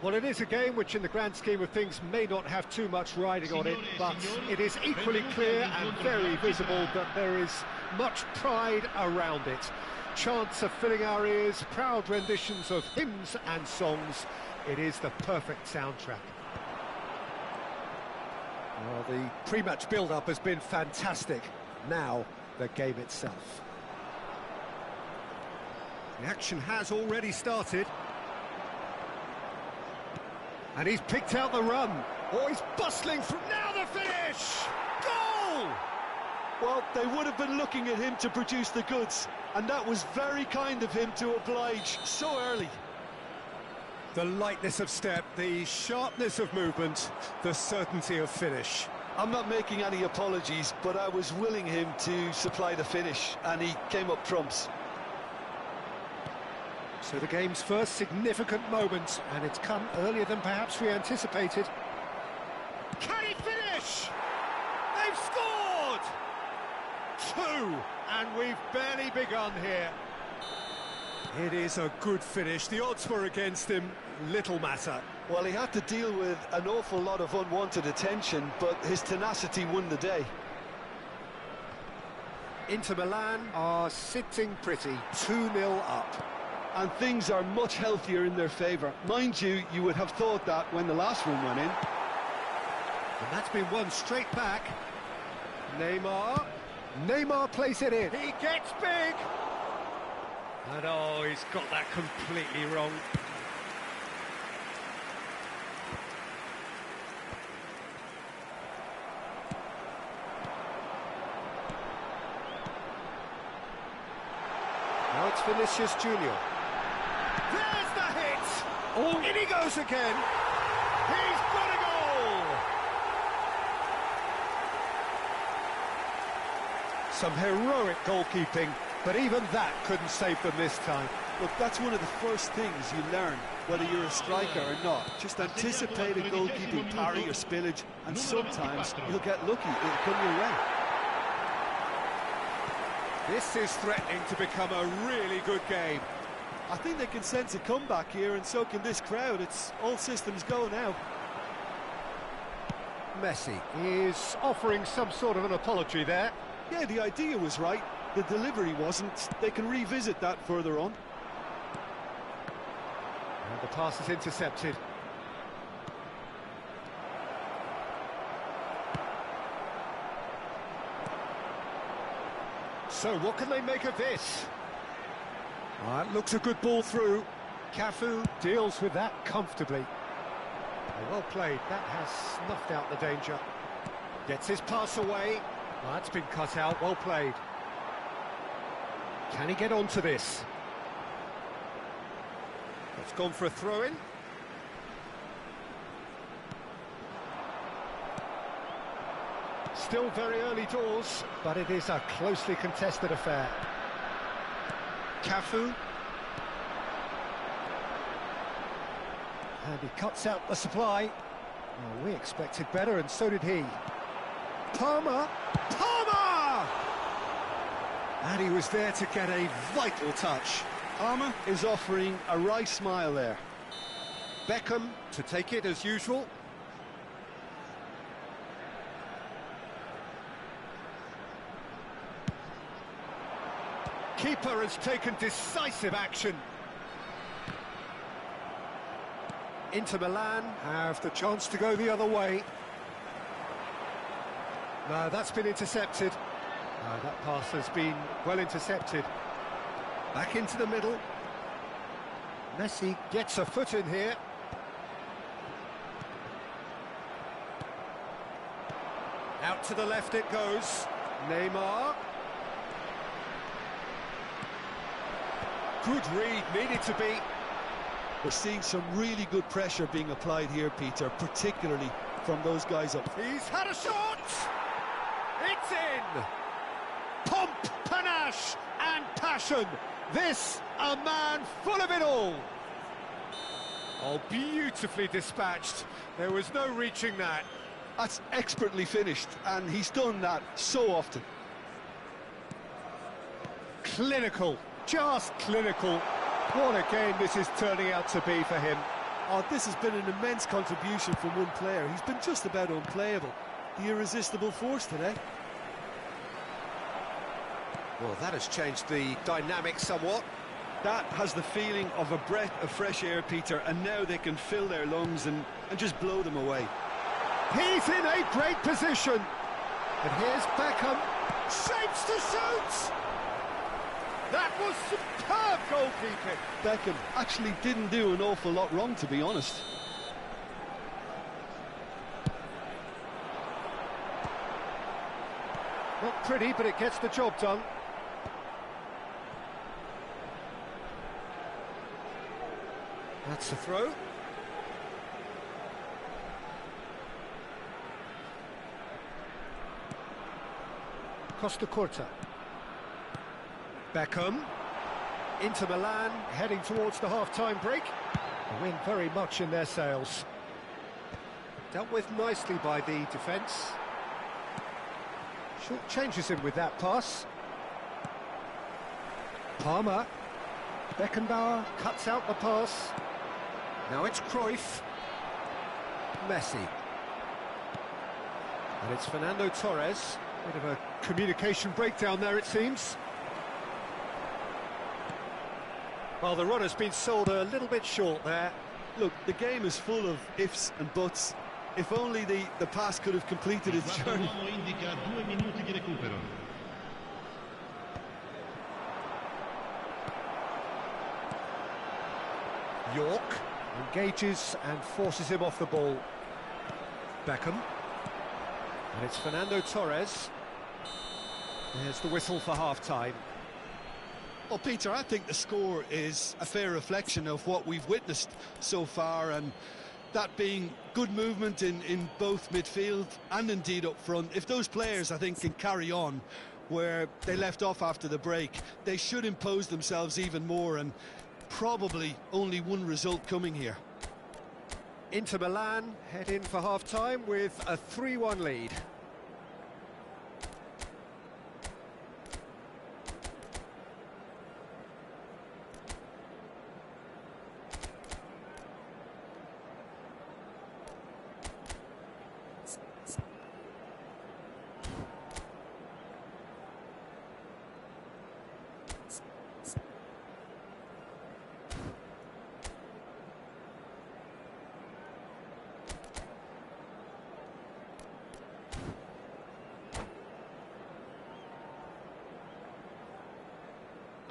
Well, it is a game which in the grand scheme of things may not have too much riding on it, but it is equally clear and very visible that there is much pride around it. Chants are filling our ears, proud renditions of hymns and songs. It is the perfect soundtrack. Well, the pre-match build-up has been fantastic. Now, the game itself. The action has already started. And he's picked out the run. Oh, he's bustling through. Now the finish! Goal! Well, they would have been looking at him to produce the goods, and that was very kind of him to oblige so early. The lightness of step, the sharpness of movement, the certainty of finish. I'm not making any apologies, but I was willing him to supply the finish, and he came up trumps. So the game's first significant moment, and it's come earlier than perhaps we anticipated. Can he finish? They've scored! 2, and we've barely begun here. It is a good finish. The odds were against him, little matter. Well, he had to deal with an awful lot of unwanted attention, but his tenacity won the day. Inter Milan are sitting pretty, 2-0 up. And things are much healthier in their favour. Mind you, you would have thought that when the last one went in. And that's been won straight back. Neymar plays it in. He gets big! And oh, he's got that completely wrong. Now it's Vinicius Junior. There's the hit! Oh, in he goes again! He's got a goal! Some heroic goalkeeping, but even that couldn't save them this time. Look, that's one of the first things you learn, whether you're a striker or not. Just anticipate a goalkeeping parry or spillage, and sometimes you'll get lucky, it'll come your way. This is threatening to become a really good game. I think they can sense a comeback here, and so can this crowd. It's all systems go now. Messi is offering some sort of an apology there. Yeah, the idea was right. The delivery wasn't. They can revisit that further on. And the pass is intercepted. So what can they make of this? It looks a good ball through. Cafu deals with that comfortably. Well played, that has snuffed out the danger. Gets his pass away. That's been cut out, well played. Can he get onto this? It's gone for a throw-in. Still very early doors, but it is a closely contested affair. Cafu. And he cuts out the supply. Well, we expected better, and so did he. Palmer! And he was there to get a vital touch. Palmer is offering a wry smile there. Beckham to take it as usual. Keeper has taken decisive action. Inter Milan have the chance to go the other way. No, that's been intercepted. No, that pass has been well intercepted. Back into the middle. Messi gets a foot in here. Out to the left it goes. Neymar. Good read, needed to be. We're seeing some really good pressure being applied here, Peter, particularly from those guys up. He's had a shot! It's in! Pomp, panache and passion. This, a man full of it all. Oh, beautifully dispatched. There was no reaching that. That's expertly finished, and he's done that so often. Clinical, just clinical. What a game this is turning out to be for him. Oh, this has been an immense contribution from one player. He's been just about unplayable. The irresistible force today. Well, that has changed the dynamic somewhat. That has the feeling of a breath of fresh air, Peter, and now they can fill their lungs and just blow them away. He's in a great position. And here's Beckham. Shapes to shoot! That was superb goalkeeping. Beckham actually didn't do an awful lot wrong, to be honest. Not pretty, but it gets the job done. That's a throw. Costa Curta. Beckham. Inter Milan heading towards the half-time break. A win very much in their sails. Dealt with nicely by the defence. Short changes him with that pass. Palmer. Beckenbauer cuts out the pass. Now it's Cruyff. Messi. And it's Fernando Torres. Bit of a communication breakdown there, it seems. Well, the run has been sold a little bit short there. Look, the game is full of ifs and buts. If only the pass could have completed its journey. York engages and forces him off the ball. Beckham. And it's Fernando Torres. There's the whistle for half-time. Well, Peter, I think the score is a fair reflection of what we've witnessed so far, and that being good movement in both midfield and indeed up front. If those players, I think, can carry on where they left off after the break, they should impose themselves even more, and probably only one result coming here. Inter Milan head in for half-time with a 3-1 lead.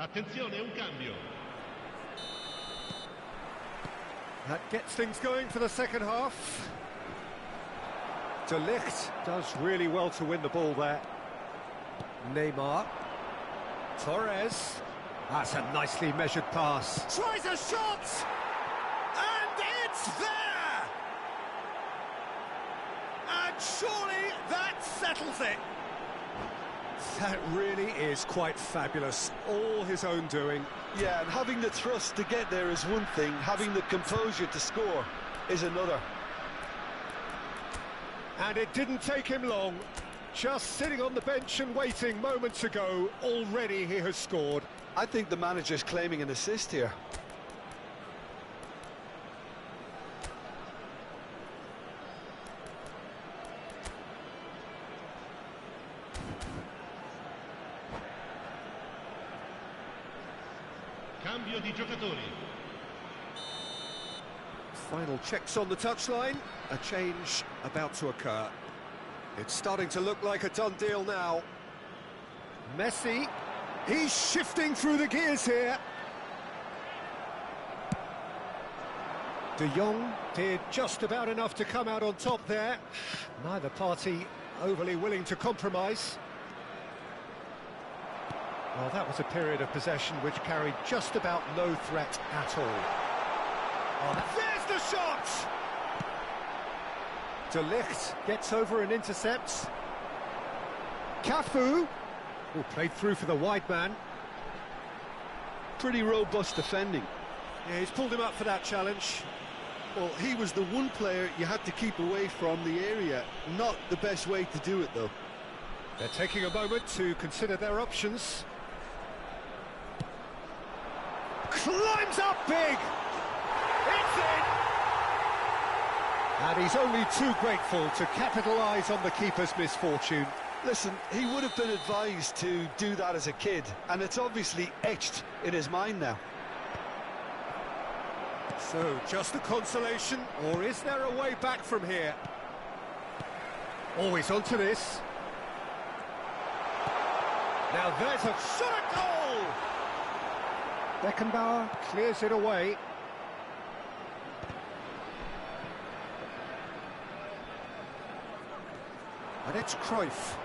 Attenzione, un cambio. That gets things going for the second half. De Ligt does really well to win the ball there. Neymar. Torres. That's a nicely measured pass. Tries a shot! And it's there! And surely that settles it. That really is quite fabulous. All his own doing. Yeah, and having the thrust to get there is one thing. Having the composure to score is another. And it didn't take him long. Just sitting on the bench and waiting moments ago, already he has scored. I think the manager's claiming an assist here. Cambio di giocatori. Final checks on the touchline. A change about to occur. It's starting to look like a done deal now. Messi. He's shifting through the gears here. De Jong did just about enough to come out on top there. Neither party overly willing to compromise. Well, that was a period of possession which carried just about no threat at all. Oh, there's the shot! De Ligt gets over and intercepts. Cafu, who played through for the wide man. Pretty robust defending. Yeah, he's pulled him up for that challenge. Well, he was the one player you had to keep away from the area. Not the best way to do it, though. They're taking a moment to consider their options. Climbs up big! It's in! And he's only too grateful to capitalise on the keeper's misfortune. Listen, he would have been advised to do that as a kid, and it's obviously etched in his mind now. So, just a consolation, or is there a way back from here? Always onto this. Now there's a shot at goal! Beckenbauer clears it away. And it's Cruyff.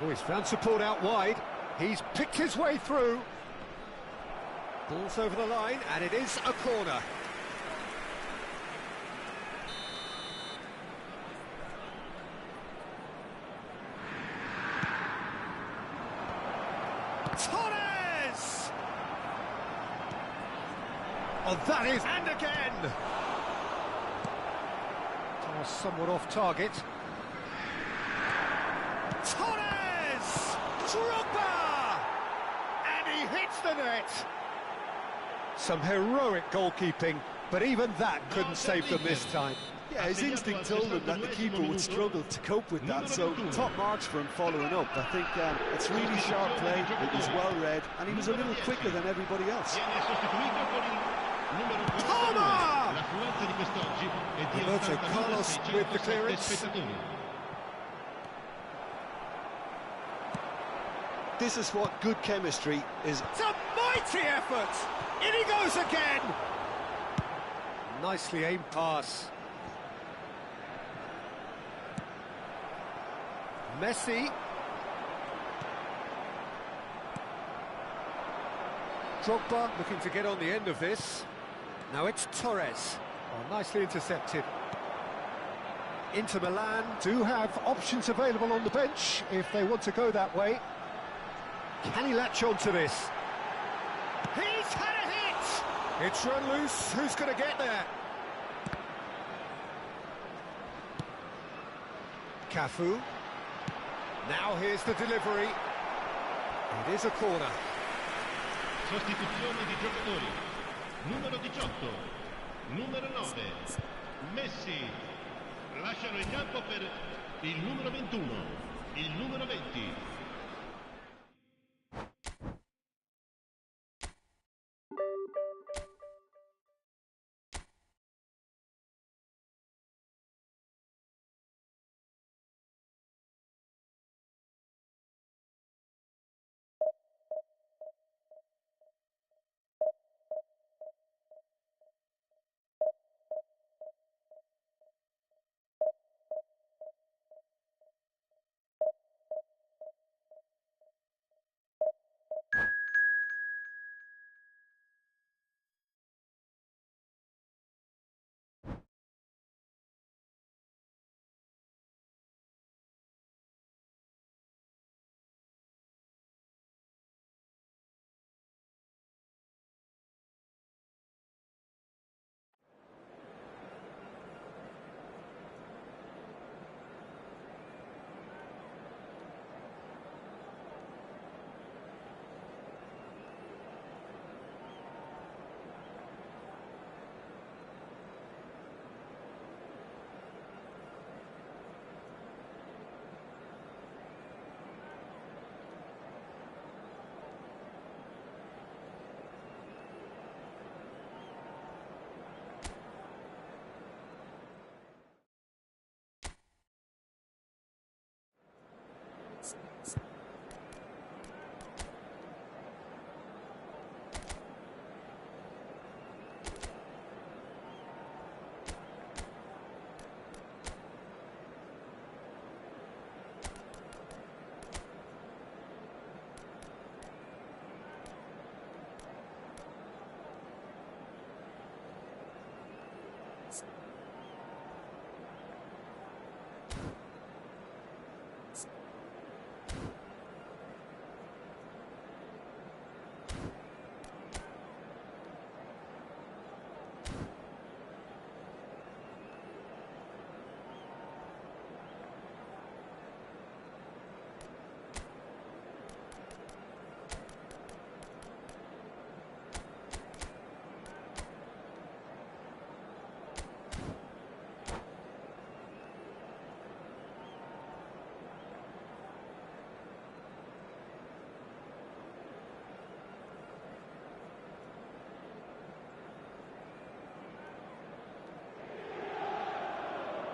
Oh, he's found support out wide. He's picked his way through. Ball's over the line, and it is a corner. Torres! Oh, that is... And again! Oh, somewhat off target. Torres! Drogba! And he hits the net! Some heroic goalkeeping, but even that couldn't save them this time. Yeah, his instinct told him that the keeper would struggle to cope with that, so top marks for him following up. I think it's really sharp play, it was well read, and he was a little quicker than everybody else. Toma! Roberto Carlos with the clearance. This is what good chemistry is. It's a mighty effort! In he goes again! Nicely aimed pass. Messi. Drogba looking to get on the end of this. Now it's Torres. Oh, nicely intercepted. Inter Milan do have options available on the bench if they want to go that way. Can he latch on to this? He's had a hit! It's run loose. Who's going to get there? Cafu. Now here's the delivery. It is a corner. Sostituzione di giocatori. Numero 18, numero 9, Messi. Lasciano il campo per il numero 21, il numero 20.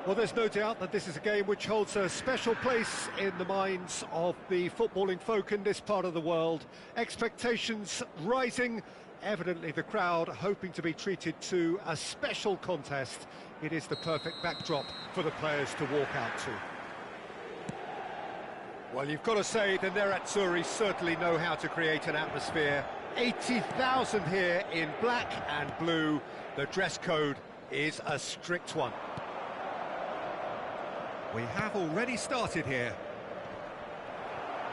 Well, there's no doubt that this is a game which holds a special place in the minds of the footballing folk in this part of the world. Expectations rising, evidently the crowd hoping to be treated to a special contest. It is the perfect backdrop for the players to walk out to. Well, you've got to say the Nerazzurri certainly know how to create an atmosphere. 80,000 here in black and blue. The dress code is a strict one. We have already started here.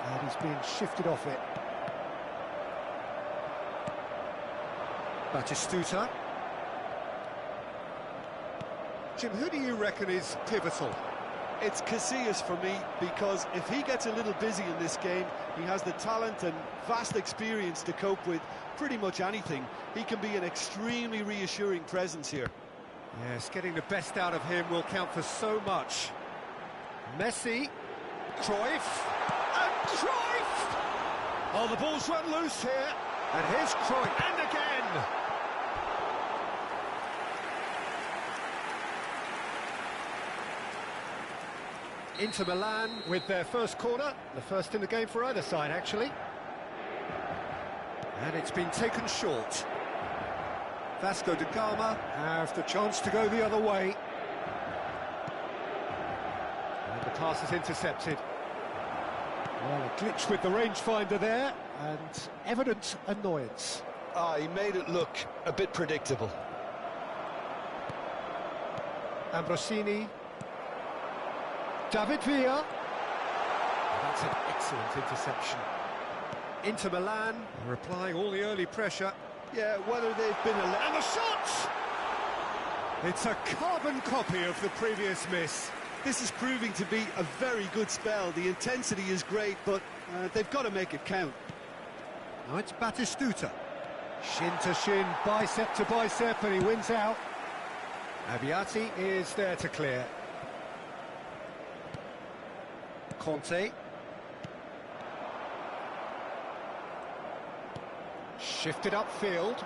And he's being shifted off it. Batistuta. Jim, who do you reckon is pivotal? It's Casillas for me, because if he gets a little busy in this game, he has the talent and vast experience to cope with pretty much anything. He can be an extremely reassuring presence here. Yes, getting the best out of him will count for so much. Messi, Cruyff, and Cruyff! Oh, the ball's run loose here, and here's Cruyff, and again! Inter Milan with their first corner, the first in the game for either side, actually. And it's been taken short. Vasco da Gama have the chance to go the other way. And the pass is intercepted. Well, a glitch with the rangefinder there, and evident annoyance. He made it look a bit predictable. Ambrosini. David Villa. That's an excellent interception. Inter Milan are applying all the early pressure. Yeah, whether they've been... And the shot! It's a carbon copy of the previous miss. This is proving to be a very good spell. The intensity is great, but they've got to make it count. Now it's Batistuta. Shin to shin, bicep to bicep, and he wins out. Abbiati is there to clear. Conte. Shifted upfield.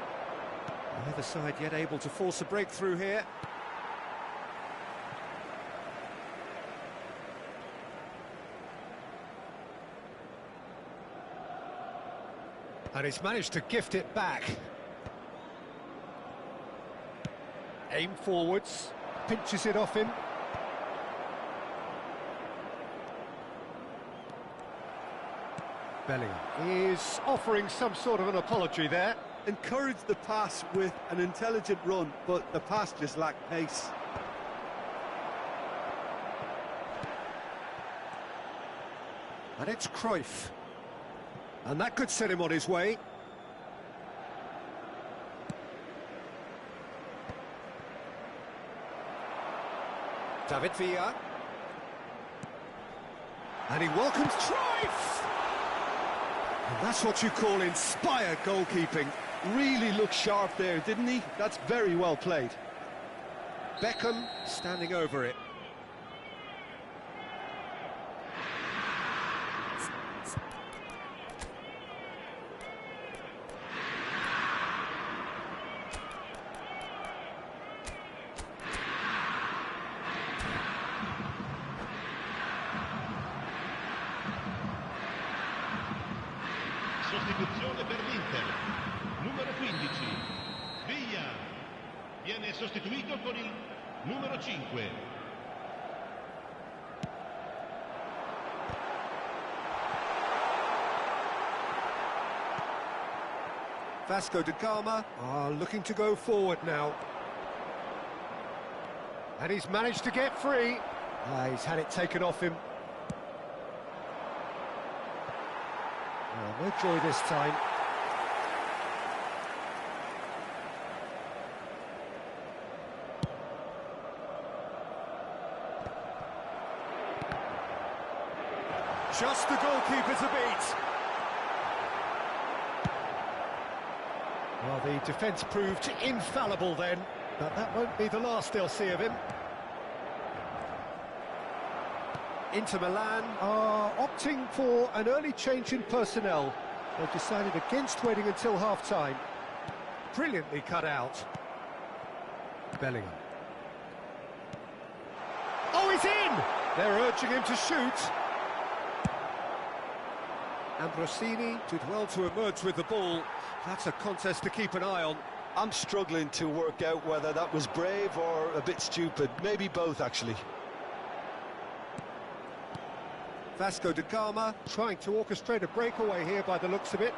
Neither side yet able to force a breakthrough here. And he's managed to gift it back. Aim forwards, pinches it off him. Bellingham is offering some sort of an apology there. Encouraged the pass with an intelligent run, but the pass just lacked pace. And it's Cruyff. And that could set him on his way. David Villa. And he welcomes Cruyff! And that's what you call inspired goalkeeping. Really looked sharp there, didn't he? That's very well played. Beckham standing over it. Sostituzione per l'Inter, numero 15, Villa, viene sostituito con il numero 5. Vasco da Gama are looking to go forward now. And he's managed to get free. He's had it taken off him. No joy this time. Just the goalkeeper to beat. Well, the defence proved infallible then, but that won't be the last they'll see of him. Inter Milan are opting for an early change in personnel. They've decided against waiting until half-time. Brilliantly cut out. Bellingham. He's in! They're urging him to shoot. Ambrosini did well to emerge with the ball. That's a contest to keep an eye on. I'm struggling to work out whether that was brave or a bit stupid. Maybe both, actually. Vasco da Gama trying to orchestrate a breakaway here by the looks of it.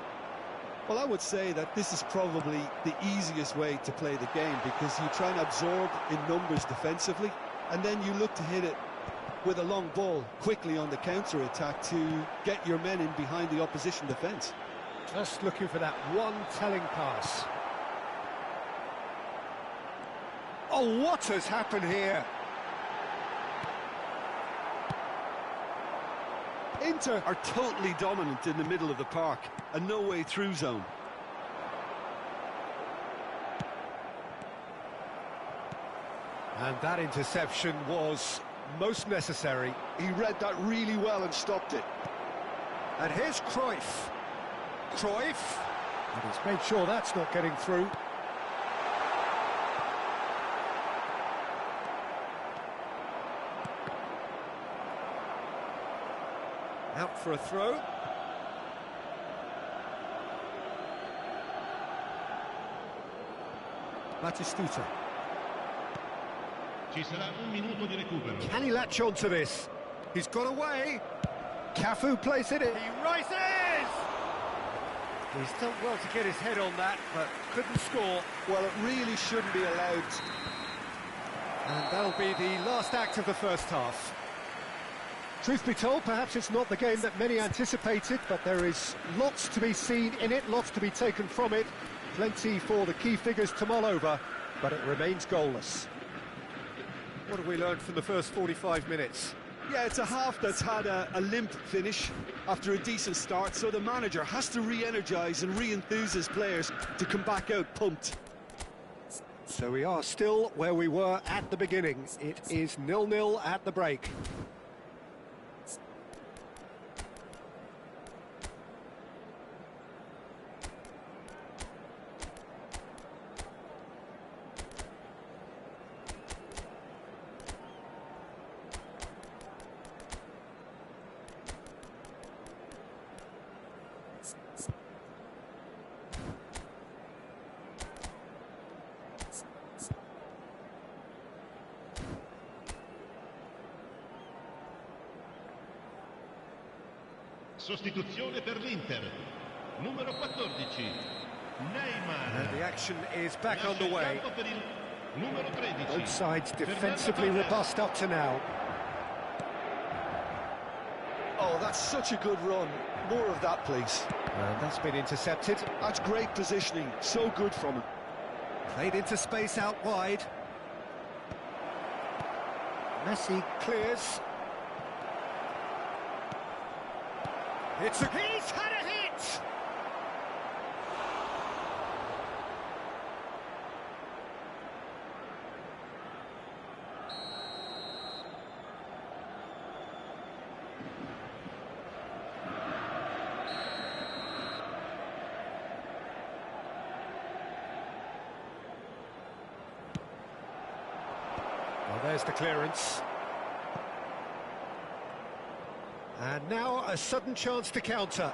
Well, I would say that this is probably the easiest way to play the game, because you try and absorb in numbers defensively, and then you look to hit it with a long ball quickly on the counter-attack to get your men in behind the opposition defence. Just looking for that one telling pass. Oh, what has happened here? Inter are totally dominant in the middle of the park, a no-way through zone. And that interception was most necessary. He read that really well and stopped it. And here's Cruyff. Cruyff. And he's made sure that's not getting through. Out for a throw. Batistuta. Ci sarà un minuto di recupero. Can he latch on to this? He's got away. Cafu plays it in. He rises! He's done well to get his head on that, but couldn't score. Well, it really shouldn't be allowed. And that'll be the last act of the first half. Truth be told, perhaps it's not the game that many anticipated, but there is lots to be seen in it, lots to be taken from it. Plenty for the key figures to mull over, but it remains goalless. What have we learned from the first 45 minutes? Yeah, it's a half that's had a limp finish after a decent start, so the manager has to re-energise and re-enthuse his players to come back out pumped. So we are still where we were at the beginning. It is 0-0 at the break. Sostituzione per l'Inter. Numero 14. Neymar. And the action is back Lascia il underway. campo per il numero 13. Both sides defensively robust up to now. Oh, that's such a good run. More of that, please. And that's been intercepted. That's great positioning. So good from him. Played into space out wide. Messi clears. He's had a hit! Well, there's the clearance. And now a sudden chance to counter.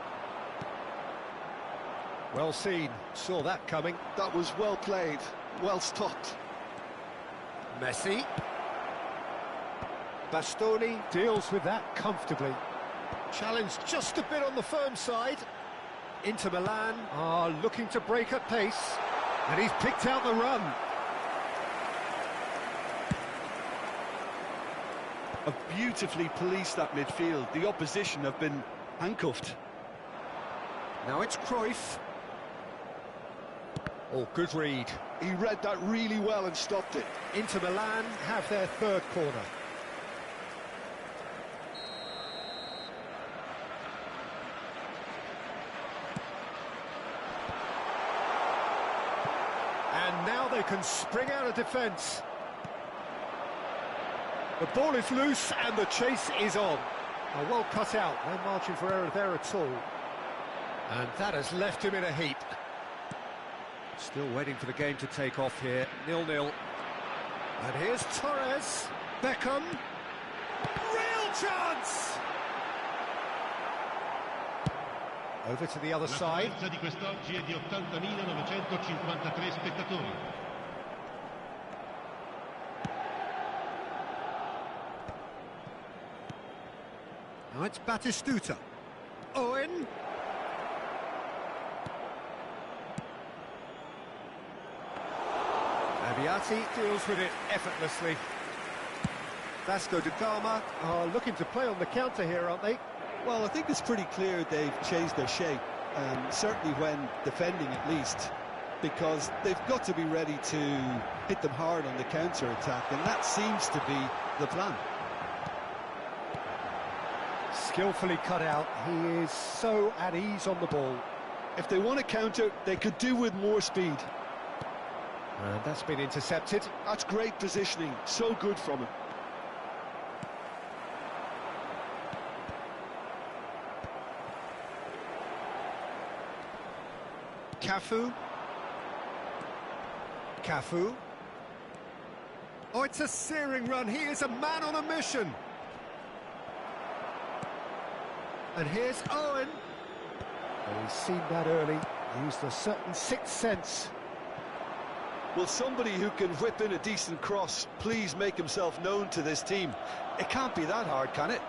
Well seen, saw that coming. That was well played, well stopped. Messi. Bastoni deals with that comfortably. Challenged just a bit on the firm side. Inter Milan are looking to break at pace. And he's picked out the run. Have beautifully policed that midfield. The opposition have been handcuffed. Now it's Cruyff. Oh, good read. He read that really well and stopped it. Inter Milan have their third corner. And now they can spring out of defence. The ball is loose and the chase is on. A well cut out, no margin for error there at all. And that has left him in a heap. Still waiting for the game to take off here, 0-0. And here's Torres, Beckham. chance! Over to the other La side. presenza di quest'oggi è di 80.953 spettatori. Now it's Batistuta. Owen. Abiati deals with it effortlessly. Vasco da Gama are looking to play on the counter here, aren't they? Well, I think it's pretty clear they've changed their shape, certainly when defending at least, because they've got to be ready to hit them hard on the counter-attack, and that seems to be the plan. Skillfully cut out. He is so at ease on the ball. If they want to counter, they could do with more speed. And that's been intercepted. That's great positioning, so good from him. Cafu. Oh, it's a searing run. He is a man on a mission. And here's Owen. Oh, he's seen that early. Used a certain sixth sense. Will somebody who can whip in a decent cross please make himself known to this team? It can't be that hard, can it?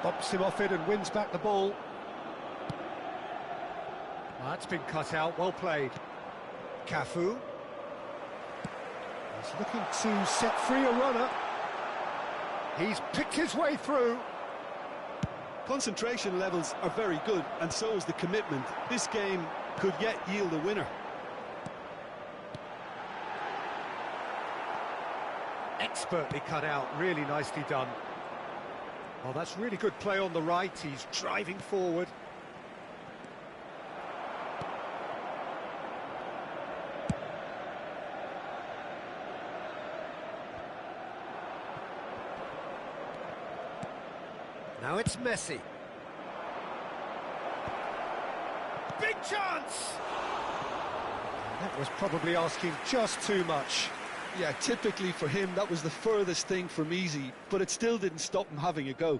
Bumps him off it and wins back the ball. That's been cut out, well played. Cafu. He's looking to set free a runner. He's picked his way through. Concentration levels are very good, and so is the commitment. This game could yet yield a winner. Expertly cut out, really nicely done. Well, that's really good play on the right. He's driving forward. Now it's Messi. Big chance! That was probably asking just too much. Yeah, typically for him, that was the furthest thing from easy, but it still didn't stop him having a go.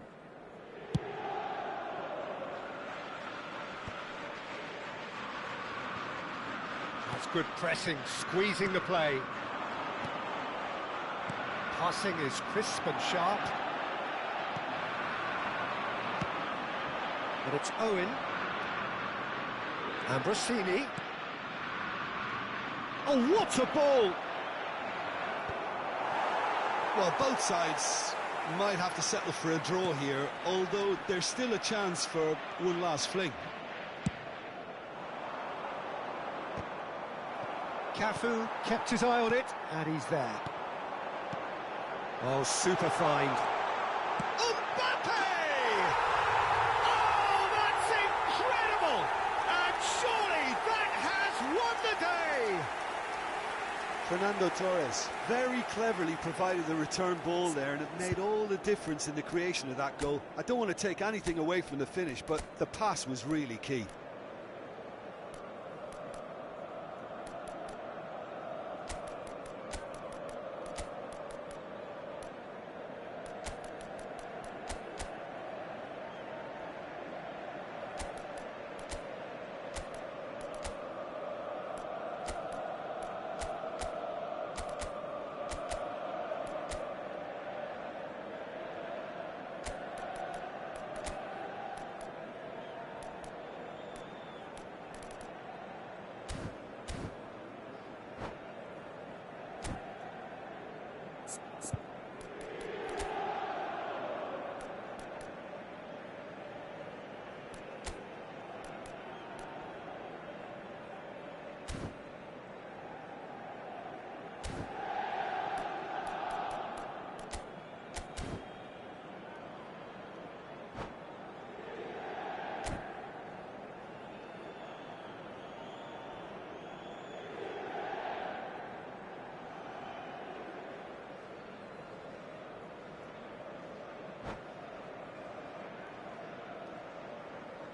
That's good pressing, squeezing the play. Passing is crisp and sharp. But it's Owen. Ambrosini. Oh, what a ball! Well, both sides might have to settle for a draw here, although there's still a chance for one last fling. Cafu kept his eye on it, and he's there. Oh, super find. Mbappe! Oh, that's incredible! And surely that has won the day! Fernando Torres very cleverly provided the return ball there, and it made all the difference in the creation of that goal. I don't want to take anything away from the finish, but the pass was really key.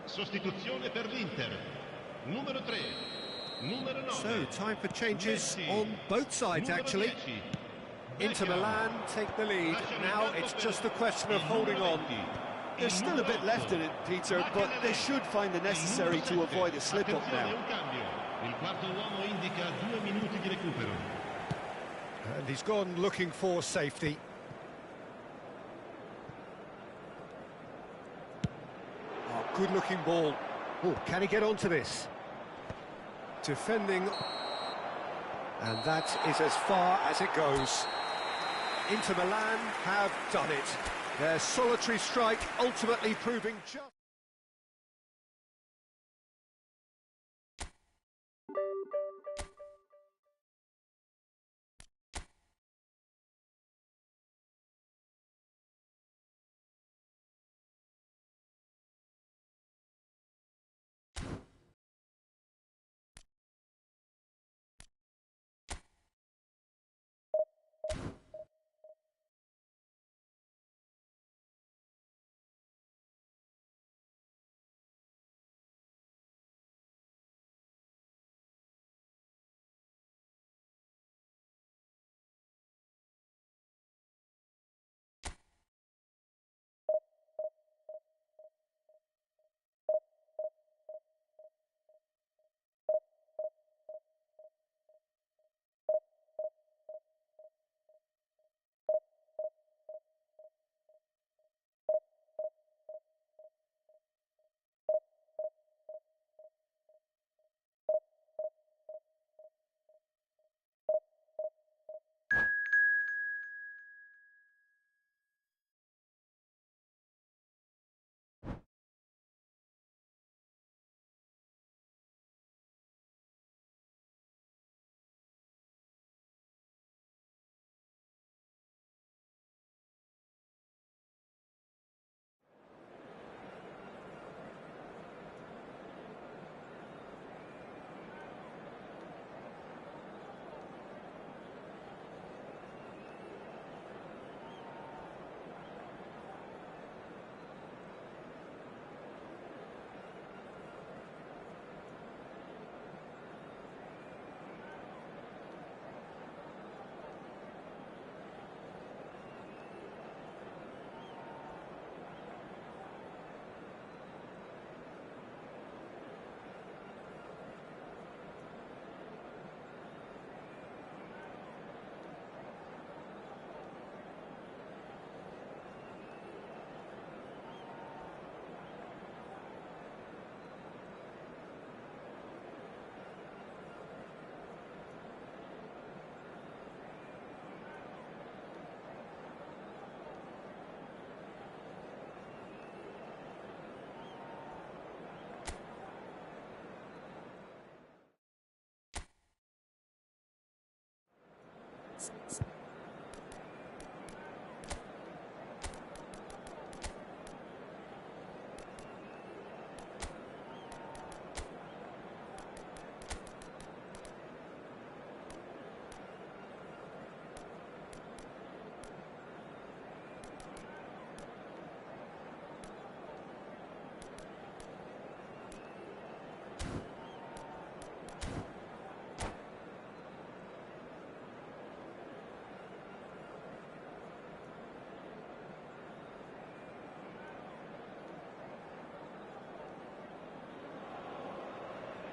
Sostituzione per l'Inter. Numero 3. Numero 9. So, time for changes Messi. on both sides, Numero actually. 10. Inter Milan take the lead. Now it's just a question of holding on. There's still a bit left in it, Peter, but they should find the necessary to avoid a slip-up now. And he's gone looking for safety. Oh, good-looking ball. Oh, can he get onto this? Defending. And that is as far as it goes. Inter Milan have done it. Their solitary strike ultimately proving just...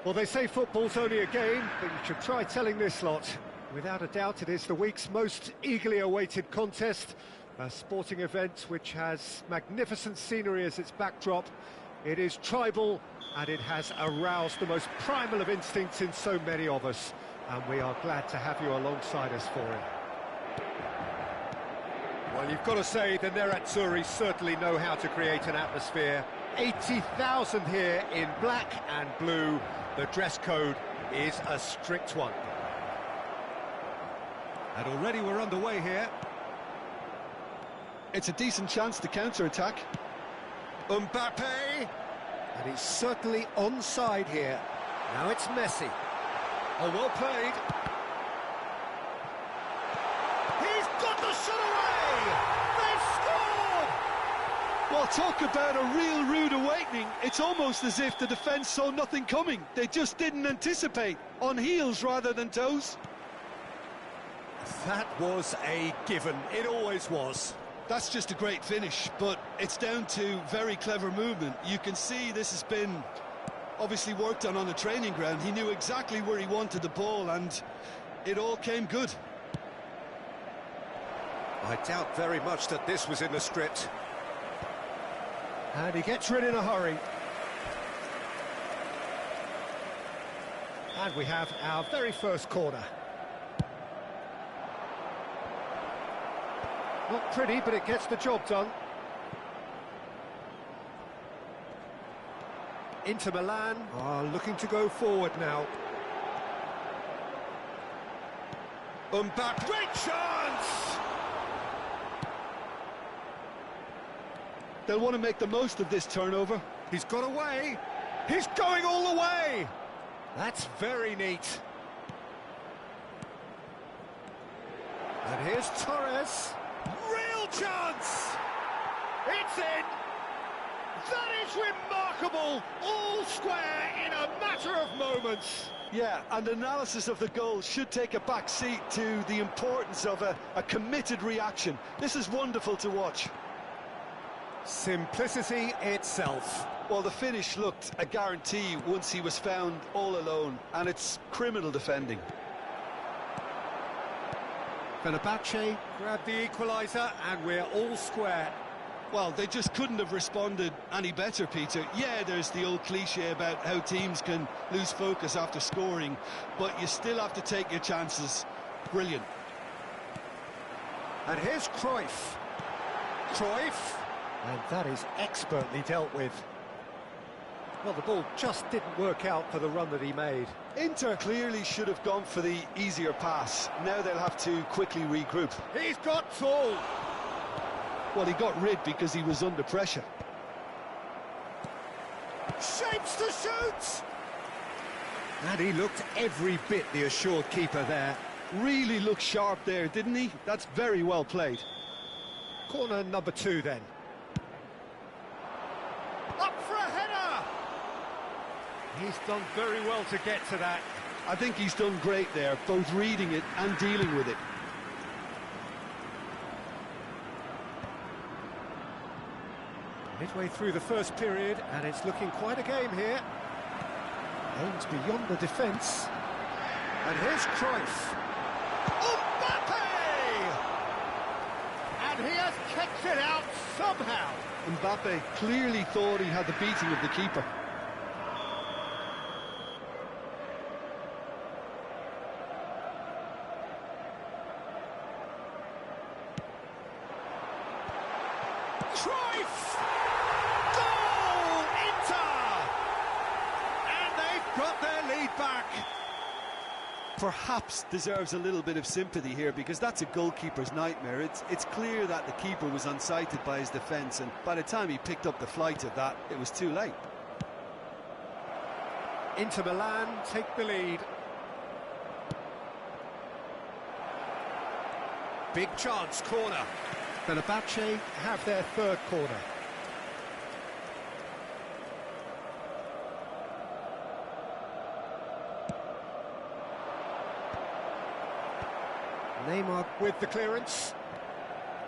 Well, they say football's only a game, but you should try telling this lot. Without a doubt, it is the week's most eagerly awaited contest, a sporting event which has magnificent scenery as its backdrop. It is tribal, and it has aroused the most primal of instincts in so many of us, and we are glad to have you alongside us for it. Well, you've got to say the Nerazzurri certainly know how to create an atmosphere. 80,000 here in black and blue. The dress code is a strict one. And already we're underway here. It's a decent chance to counter-attack. Mbappe! And he's certainly onside here. Now it's Messi. Oh, well played. He's got the shot away! They've scored! Well, talk about a real rude awakening. It's almost as if the defence saw nothing coming. They just didn't anticipate. On heels rather than toes. That was a given. It always was. That's just a great finish, but it's down to very clever movement. You can see this has been obviously worked on the training ground. He knew exactly where he wanted the ball, and it all came good. I doubt very much that this was in the script. And he gets rid in a hurry. And we have our very first corner. Not pretty, but it gets the job done. Inter Milan are looking to go forward now. Mbappe, great chance! They'll want to make the most of this turnover. He's got away. He's going all the way. That's very neat. And here's Torres. Real chance! It's in! That is remarkable! All square in a matter of moments. Yeah, and analysis of the goal should take a back seat to the importance of a committed reaction. This is wonderful to watch. Simplicity itself. Well, the finish looked a guarantee once he was found all alone, and it's criminal defending. Fenerbahce grabbed the equaliser, and we're all square. Well, they just couldn't have responded any better, Peter. Yeah, there's the old cliche about how teams can lose focus after scoring, but you still have to take your chances. Brilliant. And here's Cruyff. Cruyff. And that is expertly dealt with. Well, the ball just didn't work out for the run that he made. Inter clearly should have gone for the easier pass. Now they'll have to quickly regroup. He's got tall. Well, he got rid because he was under pressure. Shapes to shoot! And he looked every bit the assured keeper there. Really looked sharp there, didn't he? That's very well played. Corner number 2 then. Up for a header! He's done very well to get to that. I think he's done great there, both reading it and dealing with it. Midway through the first period, and it's looking quite a game here. Aims beyond the defence. And here's Cruyff. Mbappe! And he has kicked it out somehow. Mbappe clearly thought he had the beating of the keeper. Cruyff! Goal! Inter! And they've got their lead back. Perhaps deserves a little bit of sympathy here, because that's a goalkeeper's nightmare. It's clear that the keeper was unsighted by his defence, and by the time he picked up the flight of that, it was too late. Inter Milan take the lead. Big chance, corner. Fenerbahce have their third corner. Neymar with the clearance.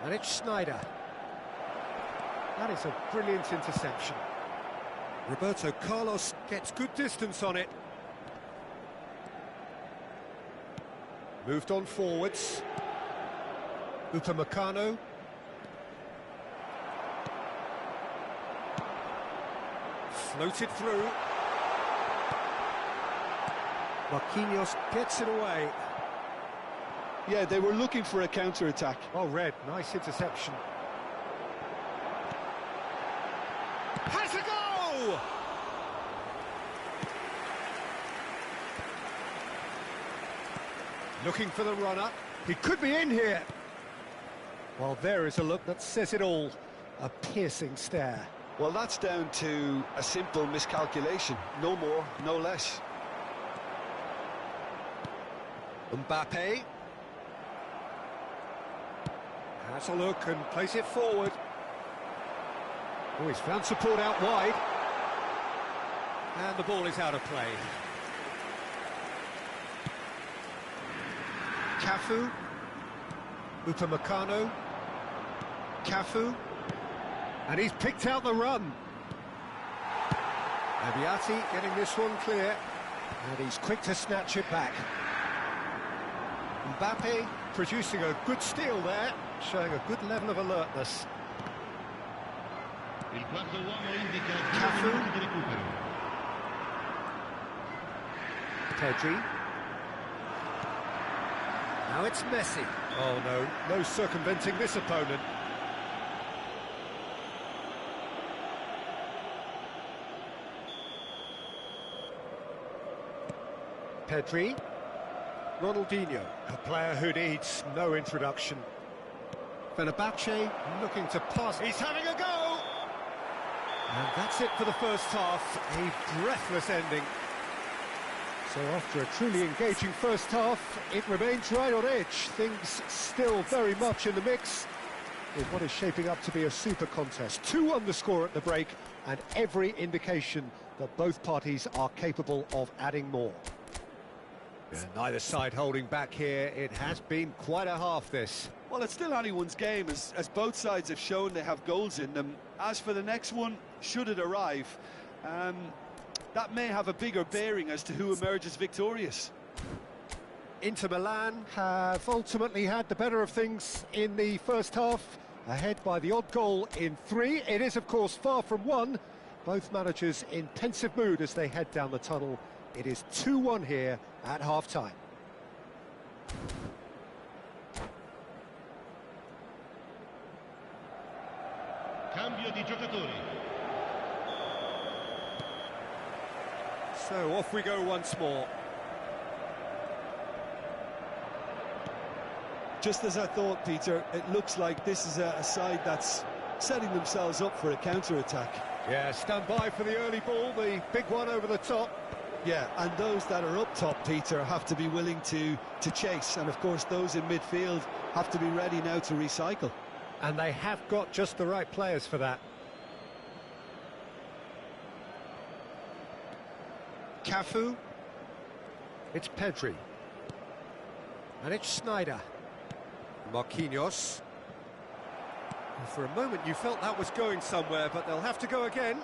And it's Sneijder. That is a brilliant interception. Roberto Carlos gets good distance on it. Moved on forwards. Upamecano. Floated through. Marquinhos gets it away. Yeah, they were looking for a counter-attack. Oh, Red, nice interception. Has a go! Looking for the runner. He could be in here. Well, there is a look that says it all. A piercing stare. Well, that's down to a simple miscalculation. No more, no less. Mbappe. Has a look and plays it forward. Oh, he's found support out wide. And the ball is out of play. Cafu Upamecano, Cafu, and he's picked out the run. Abiati getting this one clear, and he's quick to snatch it back. Mbappe producing a good steal there, showing a good level of alertness. Il quarto uomo indica 2 Cafu. minuti di recupero. Pedri. Now it's Messi. Oh no, no circumventing this opponent. Pedri. Ronaldinho, a player who needs no introduction. Fenerbahce looking to pass. He's having a go! And that's it for the first half. A breathless ending. So after a truly engaging first half, it remains right on edge. Things still very much in the mix in what is shaping up to be a super contest. 2-1 the score at the break, and every indication that both parties are capable of adding more. Yeah, neither side holding back here. It has been quite a half, this. Well, it's still anyone's game, as both sides have shown they have goals in them. As for the next one, should it arrive, that may have a bigger bearing as to who emerges victorious. Inter Milan have ultimately had the better of things in the first half, ahead by the odd goal in 3. It is, of course, far from 1. Both managers in pensive mood as they head down the tunnel. It is 2-1 here at half-time. Cambio di giocatori. So off we go once more. Just as I thought, Peter, it looks like this is a side that's setting themselves up for a counter-attack. Yeah, stand by for the early ball, the big one over the top. Yeah, and those that are up top, Peter, have to be willing to chase. And, of course, those in midfield have to be ready now to recycle. And they have got just the right players for that. Cafu. It's Pedri. And it's Sneijder. Marquinhos. And for a moment you felt that was going somewhere, but they'll have to go again.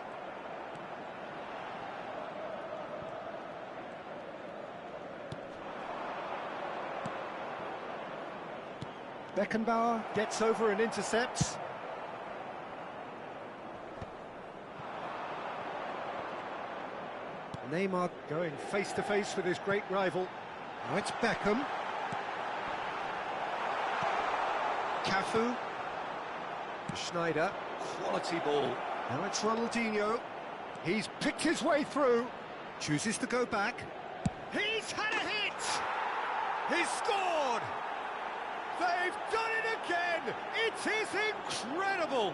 Beckenbauer gets over and intercepts. Neymar going face-to-face with his great rival. Now it's Beckham. Cafu. Sneijder. Quality ball. Now it's Ronaldinho. He's picked his way through. Chooses to go back. He's had a hit! He's scored! They've done it again! It is incredible!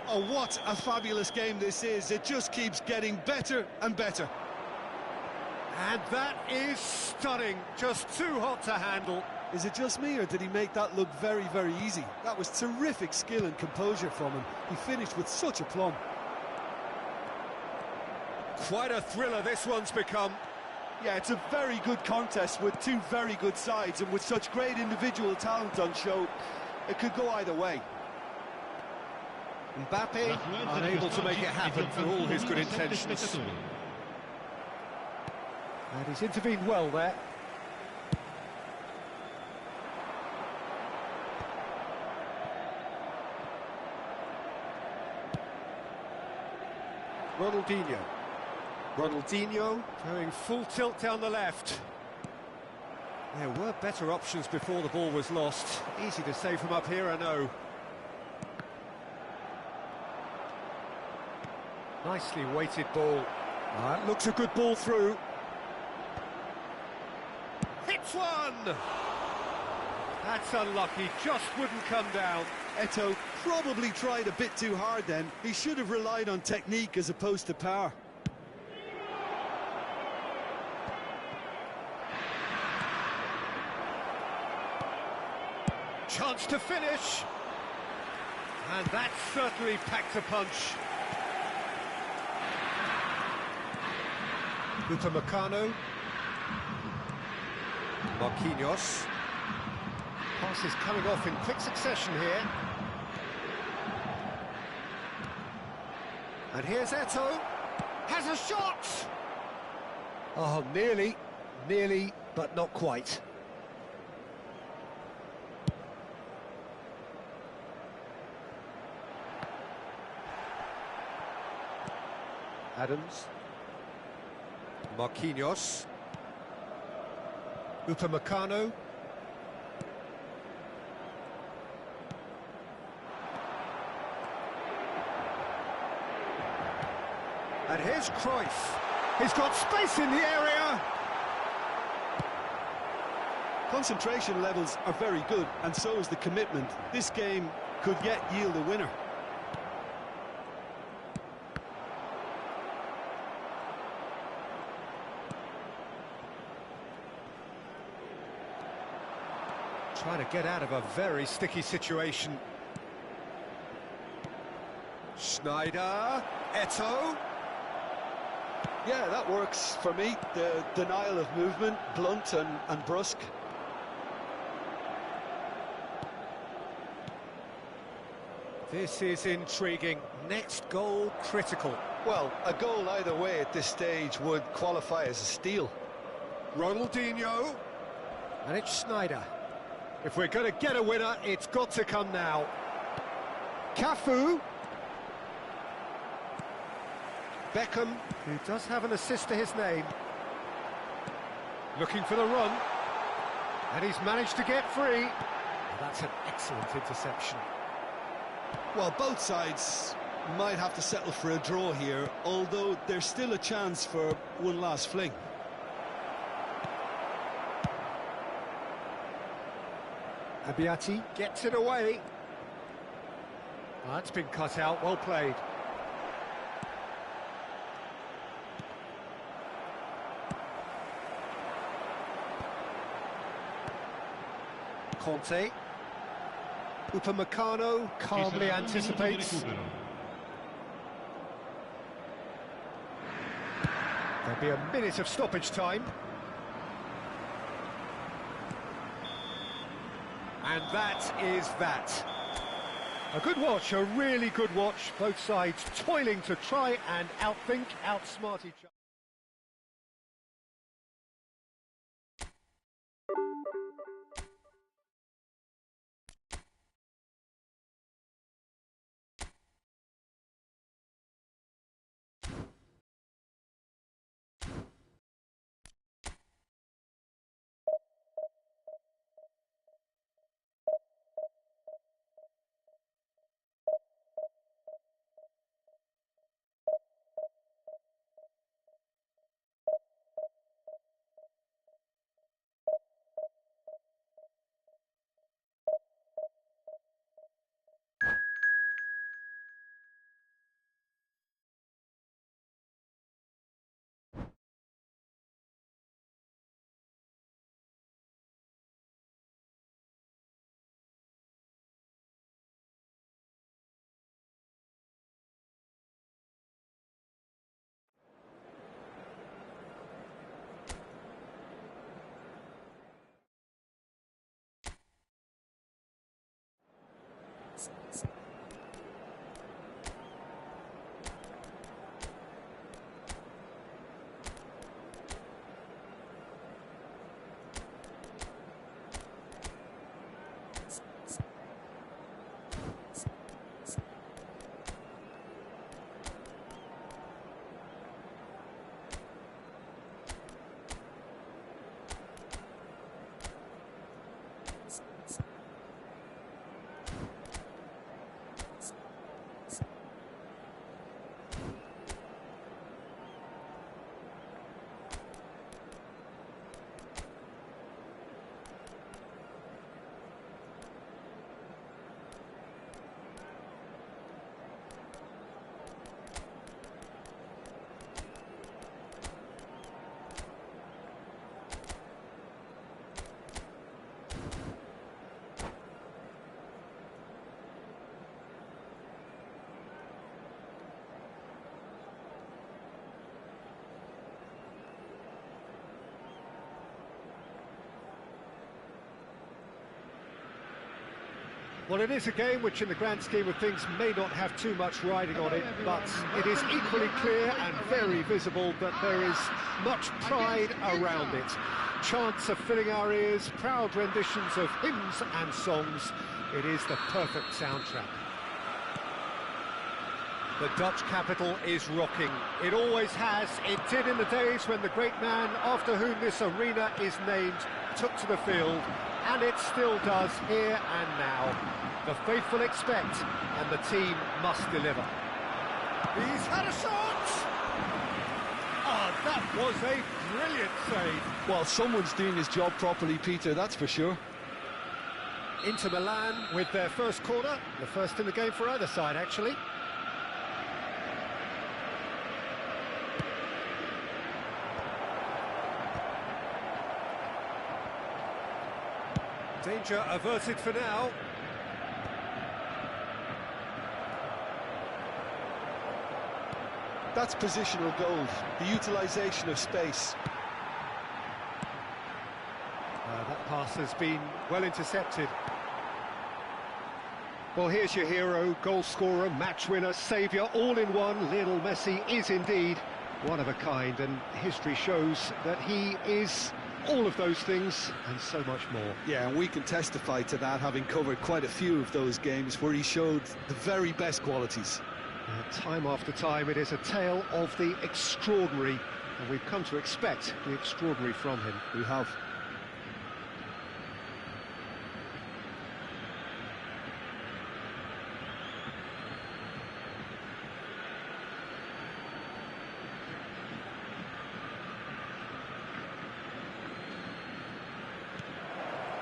Oh, what a fabulous game this is. It just keeps getting better and better. And that is stunning. Just too hot to handle. Is it just me, or did he make that look very, very easy? That was terrific skill and composure from him. He finished with such aplomb. Quite a thriller this one's become. Yeah, it's a very good contest with two very good sides, and with such great individual talent on show, it could go either way. Mbappe unable to make it happen for all his good intentions. And he's intervened well there. Ronaldinho. Ronaldinho going full tilt down the left. There were better options before the ball was lost. Easy to say from up here, I know. Nicely weighted ball. That looks a good ball through. Hits one! That's unlucky, just wouldn't come down. Eto'o probably tried a bit too hard then. He should have relied on technique as opposed to power. Chance to finish. And that certainly packed a punch. Upamecano. Marquinhos. Passes coming off in quick succession here. And here's Eto'o. Has a shot! Oh, nearly, but not quite. Adams. Marquinhos. Upamecano. And here's Cruyff. He's got space in the area. Concentration levels are very good, and so is the commitment. This game could yet yield a winner. Trying to get out of a very sticky situation. Schneider, Eto'o. Yeah, that works for me. The denial of movement, blunt and brusque. This is intriguing. Next goal critical. Well, a goal either way at this stage would qualify as a steal. Ronaldinho. And it's Schneider. If we're going to get a winner, it's got to come now. Cafu. Beckham, who does have an assist to his name. Looking for the run. And he's managed to get free. Well, that's an excellent interception. Well, both sides might have to settle for a draw here, although there's still a chance for one last fling. Abiati gets it away. That's been cut out, well played. Conte. Upamecano calmly anticipates. There'll be a minute of stoppage time. And that is that. A good watch, a really good watch. Both sides toiling to try and outthink, outsmart each other. Well, it is a game which, in the grand scheme of things, may not have too much riding on it, but it is equally clear and very visible that there is much pride around it. Chants are filling our ears, proud renditions of hymns and songs. It is the perfect soundtrack. The Dutch capital is rocking. It always has. It did in the days when the great man after whom this arena is named took to the field, and it still does here and now. The faithful expect, and the team must deliver. He's had a shot! Oh, that was a brilliant save. Well, someone's doing his job properly, Peter, that's for sure. Inter Milan with their first corner, the first in the game for either side, actually. Danger averted for now. That's positional gold, the utilisation of space. That pass has been well intercepted. Well, here's your hero, goal scorer, match winner, saviour, all in one. Lionel Messi is indeed one of a kind, and history shows that he is all of those things and so much more. Yeah, and we can testify to that, having covered quite a few of those games where he showed the very best qualities. Time after time, it is a tale of the extraordinary, and we've come to expect the extraordinary from him. We have.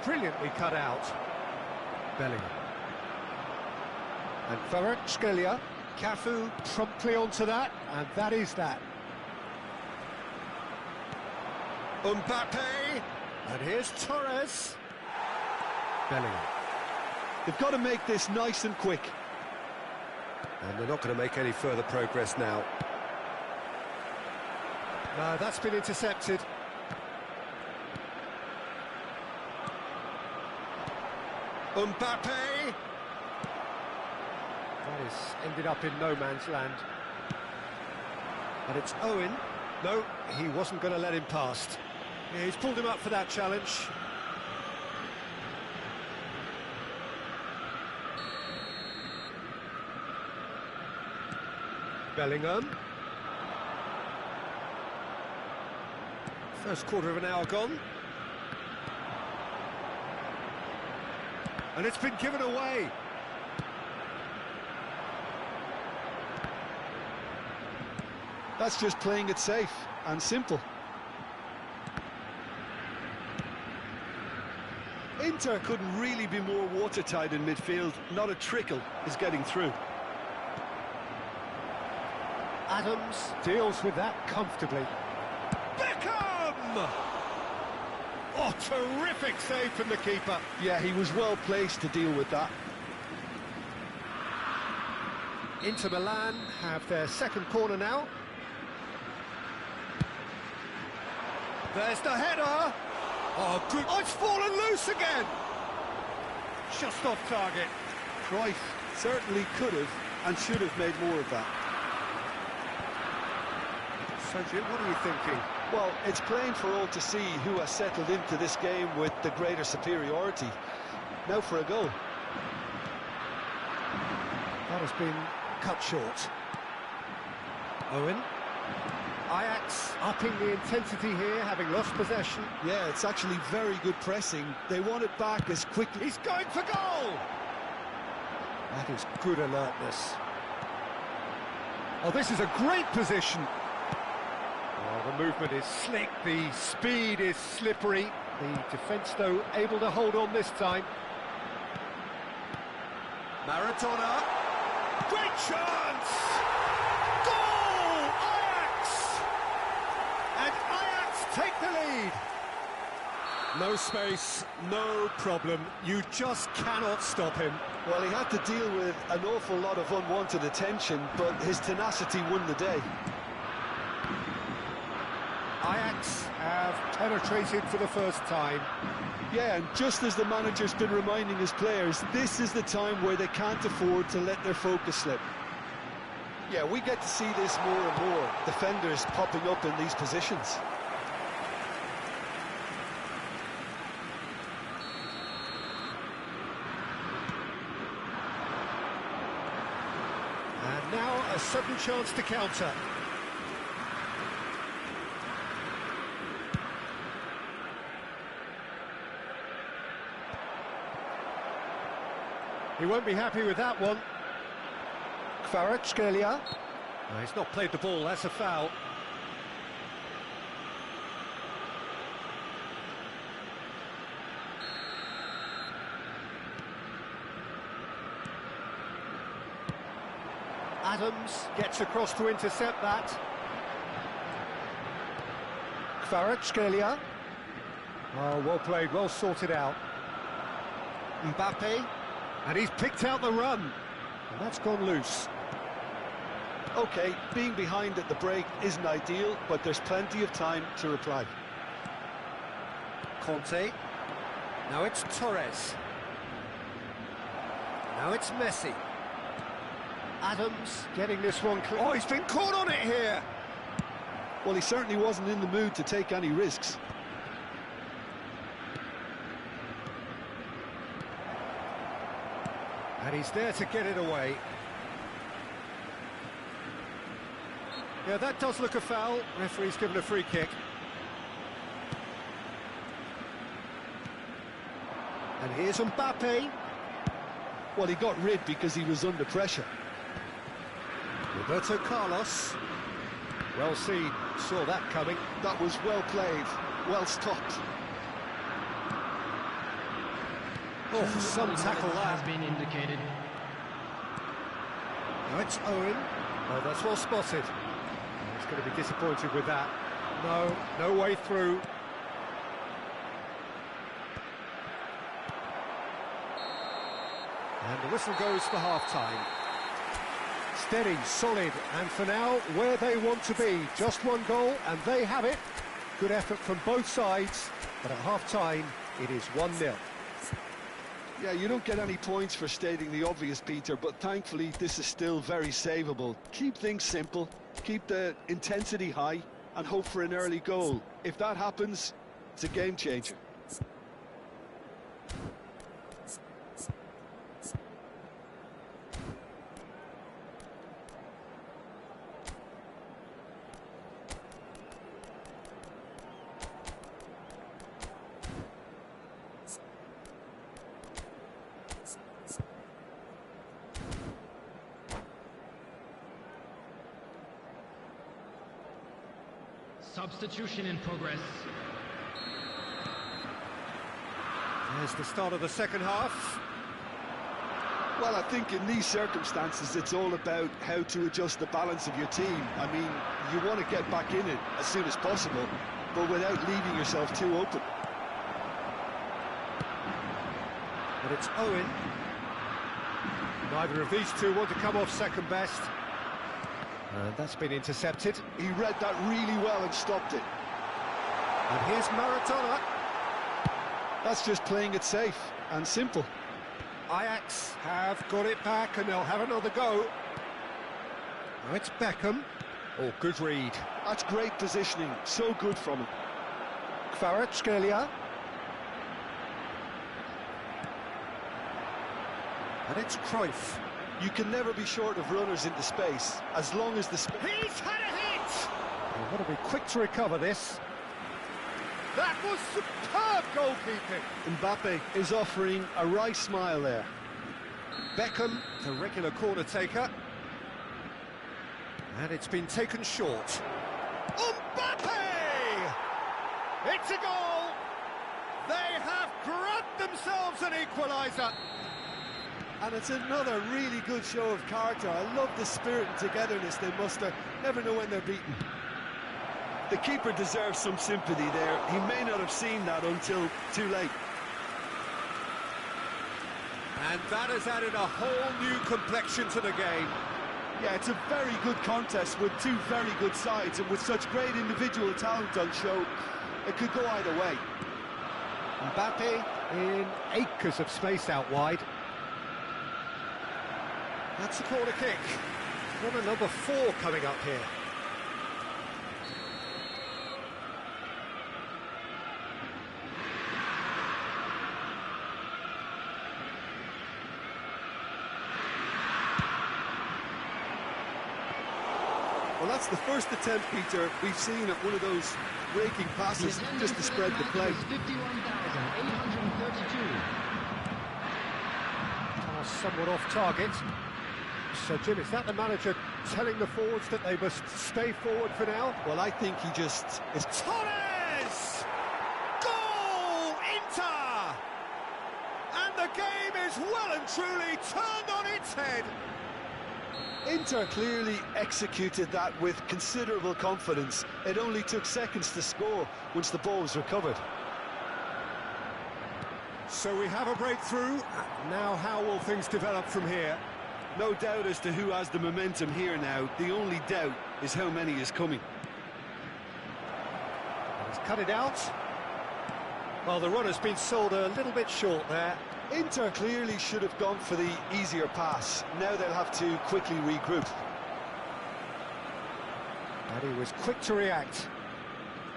Brilliantly cut out. Bellingham. And Kvaratskhelia. Cafu promptly onto that, and that is that. Mbappe. And here's Torres. Bellingham. They've got to make this nice and quick. And they're not going to make any further progress now. No, that's been intercepted. Mbappe! That is ended up in no man's land. And it's Owen. No, he wasn't going to let him past. Yeah, he's pulled him up for that challenge. Bellingham. First quarter of an hour gone. And it's been given away. That's just playing it safe and simple. Inter couldn't really be more watertight in midfield. Not a trickle is getting through. Adams deals with that comfortably. Beckham! Oh, terrific save from the keeper. Yeah, he was well placed to deal with that. Inter Milan have their second corner now. There's the header. Oh, good. Oh, it's fallen loose again. Just off target. Cruyff certainly could have and should have made more of that. So, Jim, what are you thinking? Well, it's plain for all to see who has settled into this game with the greater superiority. Now for a goal. That has been cut short. Owen. Ajax upping the intensity here, having lost possession. Yeah, it's actually very good pressing. They want it back as quickly. He's going for goal! That is good alertness. Oh, this is a great position. Oh, the movement is slick, the speed is slippery. The defence, though, able to hold on this time. Maradona. Great chance! Goal! Ajax! And Ajax take the lead. No space, no problem. You just cannot stop him. Well, he had to deal with an awful lot of unwanted attention, but his tenacity won the day. Ajax have penetrated for the first time. Yeah, and just as the manager's been reminding his players, this is the time where they can't afford to let their focus slip. Yeah, we get to see this more and more, defenders popping up in these positions. And now a sudden chance to counter. He won't be happy with that one. Kvaratskhelia. No, he's not played the ball, that's a foul. Adams gets across to intercept that. Kvaratskhelia. Oh, well played, well sorted out. Mbappe. And he's picked out the run. And that's gone loose. OK, being behind at the break isn't ideal, but there's plenty of time to reply. Conte. Now it's Torres. Now it's Messi. Adams getting this one clear. Oh, he's been caught on it here. Well, he certainly wasn't in the mood to take any risks. And he's there to get it away. Yeah, that does look a foul. Referee's given a free kick. And here's Mbappe. Well, he got rid because he was under pressure. Roberto Carlos. Well seen, saw that coming. That was well played, well stopped. Oh, some tackle that. Has been indicated. Now it's Owen. Oh, that's well spotted. Oh, he's going to be disappointed with that. No, no way through. And the whistle goes for half-time. Steady, solid, and for now, where they want to be. Just one goal, and they have it. Good effort from both sides, but at half-time, it is 1-0. Yeah, you don't get any points for stating the obvious, Peter, but thankfully this is still very savable. Keep things simple, keep the intensity high, and hope for an early goal. If that happens, it's a game changer. Substitution in progress. There's the start of the second half. Well, I think in these circumstances, it's all about how to adjust the balance of your team. I mean, you want to get back in it as soon as possible, but without leaving yourself too open. But it's Owen. Neither of these two want to come off second best. And that's been intercepted. He read that really well and stopped it. And here's Maradona. That's just playing it safe and simple. Ajax have got it back and they'll have another go. Now it's Beckham. Oh, good read. That's great positioning, so good from him. Kvaratskhelia. And it's Cruyff. You can never be short of runners into space, as long as the... He's had a hit! They've got to be quick to recover this. That was superb goalkeeping. Mbappe is offering a wry smile there. Beckham, the regular corner taker. And it's been taken short. Mbappe! It's a goal! They have grabbed themselves an equaliser. And it's another really good show of character. I love the spirit and togetherness they muster. Never know when they're beaten. The keeper deserves some sympathy there. He may not have seen that until too late. And that has added a whole new complexion to the game. Yeah, it's a very good contest with two very good sides, and with such great individual talent on show, it could go either way. Mbappe in acres of space out wide. That's a corner kick. Corner number 4 coming up here. Well, that's the first attempt, Peter, we've seen at one of those breaking passes just to spread the play. 51,832. Somewhat off target. So, Jim, is that the manager telling the forwards that they must stay forward for now? Well, I think he just... Torres! Goal! Inter! And the game is well and truly turned on its head. Inter clearly executed that with considerable confidence. It only took seconds to score once the ball was recovered. So we have a breakthrough. Now how will things develop from here? No doubt as to who has the momentum here now. The only doubt is how many is coming. He's cut it out. Well, the run has been sold a little bit short there. Inter clearly should have gone for the easier pass. Now they'll have to quickly regroup. And he was quick to react.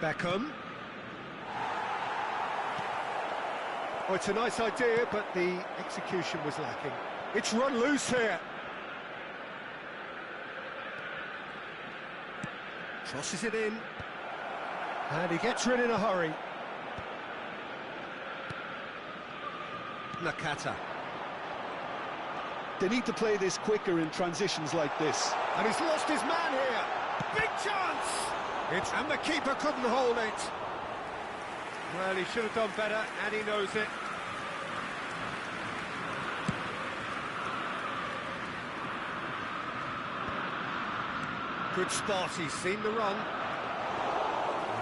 Beckham. Oh, it's a nice idea, but the execution was lacking. It's run loose here. Crosses it in. And he gets rid in a hurry. Nakata. They need to play this quicker in transitions like this. And he's lost his man here. Big chance! And the keeper couldn't hold it. Well, he should have done better, and he knows it. Good spot, he's seen the run.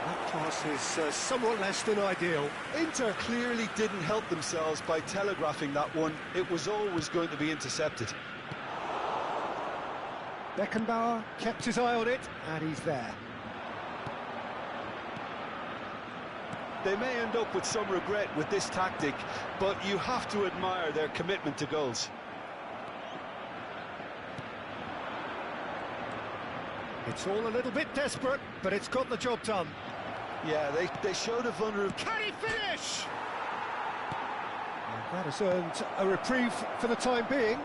That pass is somewhat less than ideal. Inter clearly didn't help themselves by telegraphing that one. It was always going to be intercepted. Beckenbauer kept his eye on it, and he's there. They may end up with some regret with this tactic, but you have to admire their commitment to goals. It's all a little bit desperate, but it's got the job done. Yeah, they showed a vulnerability. Can he finish? And that has earned a reprieve for the time being.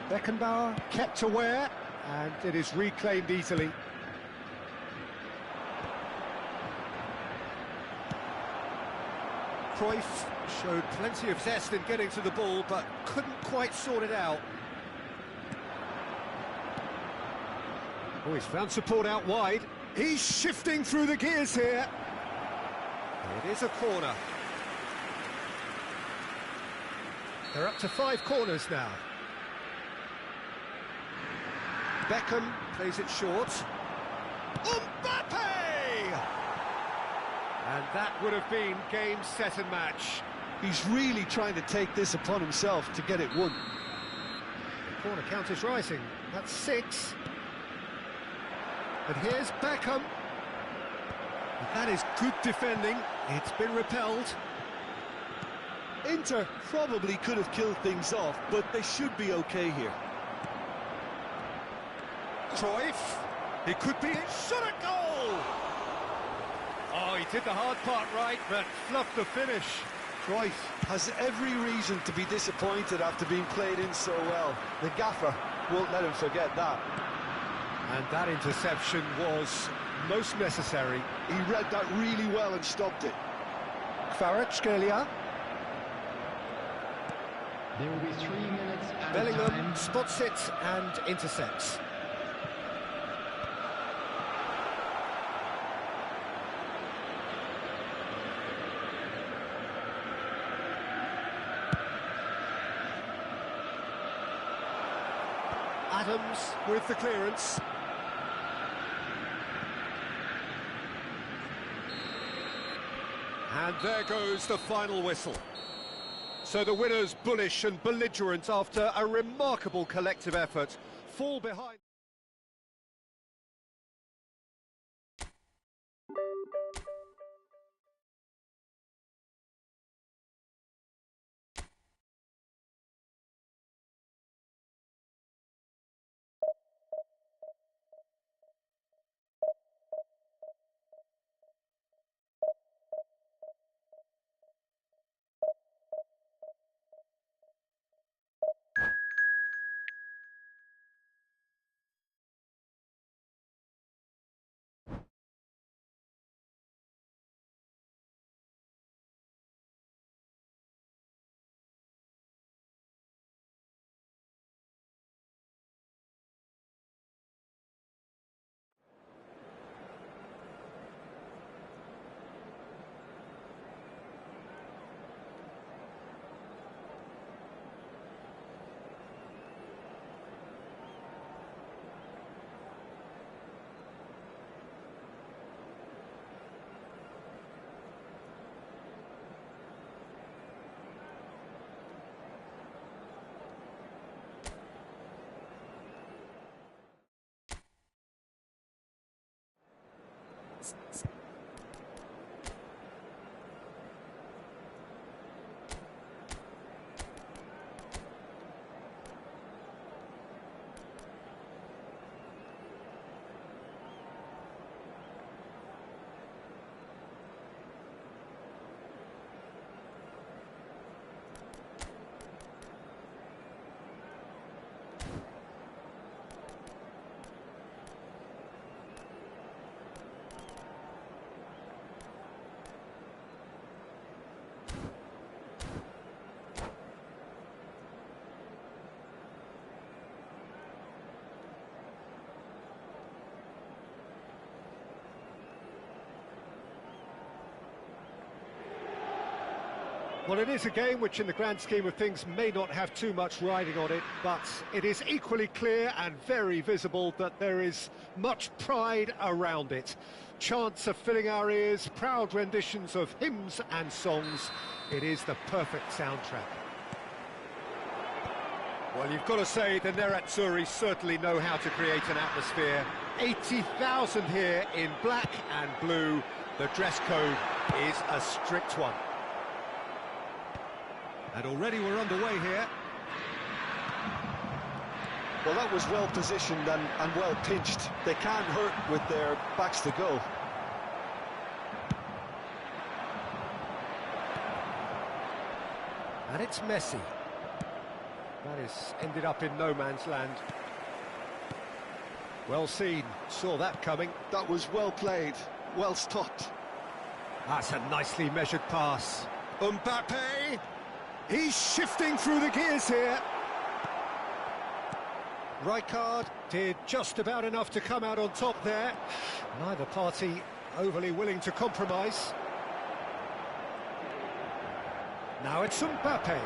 Beckenbauer kept aware, and it is reclaimed easily. Cruyff showed plenty of zest in getting to the ball, but couldn't quite sort it out. Oh, he's found support out wide. He's shifting through the gears here. It is a corner. They're up to 5 corners now. Beckham plays it short. Mbappe! And that would have been game, set and match. He's really trying to take this upon himself to get it won. The corner count is rising. That's 6. And here's Beckham. And that is good defending. It's been repelled. Inter probably could have killed things off, but they should be okay here. Cruyff. It could be a shot at goal. Oh, he did the hard part right, but fluffed the finish. Cruyff has every reason to be disappointed after being played in so well. The gaffer won't let him forget that. And that interception was most necessary. He read that really well and stopped it. Kvaratskhelia. There will be 3 minutes at a Bellingham time. spots it and intercepts. Adams with the clearance. And there goes the final whistle. So the winners, bullish and belligerent after a remarkable collective effort, fall behind. Well, it is a game which, in the grand scheme of things, may not have too much riding on it, but it is equally clear and very visible that there is much pride around it. Chants are filling our ears, proud renditions of hymns and songs. It is the perfect soundtrack. Well, you've got to say the Nerazzurri certainly know how to create an atmosphere. 80,000 here in black and blue. The dress code is a strict one. And already we're underway here. Well, that was well positioned and well pinched. They can't hurt with their backs to goal. And it's Messi. That is ended up in no man's land. Well seen, saw that coming. That was well played, well stopped. That's a nicely measured pass. Mbappe! He's shifting through the gears here. Rijkaard did just about enough to come out on top there. Neither party overly willing to compromise. Now it's Mbappe.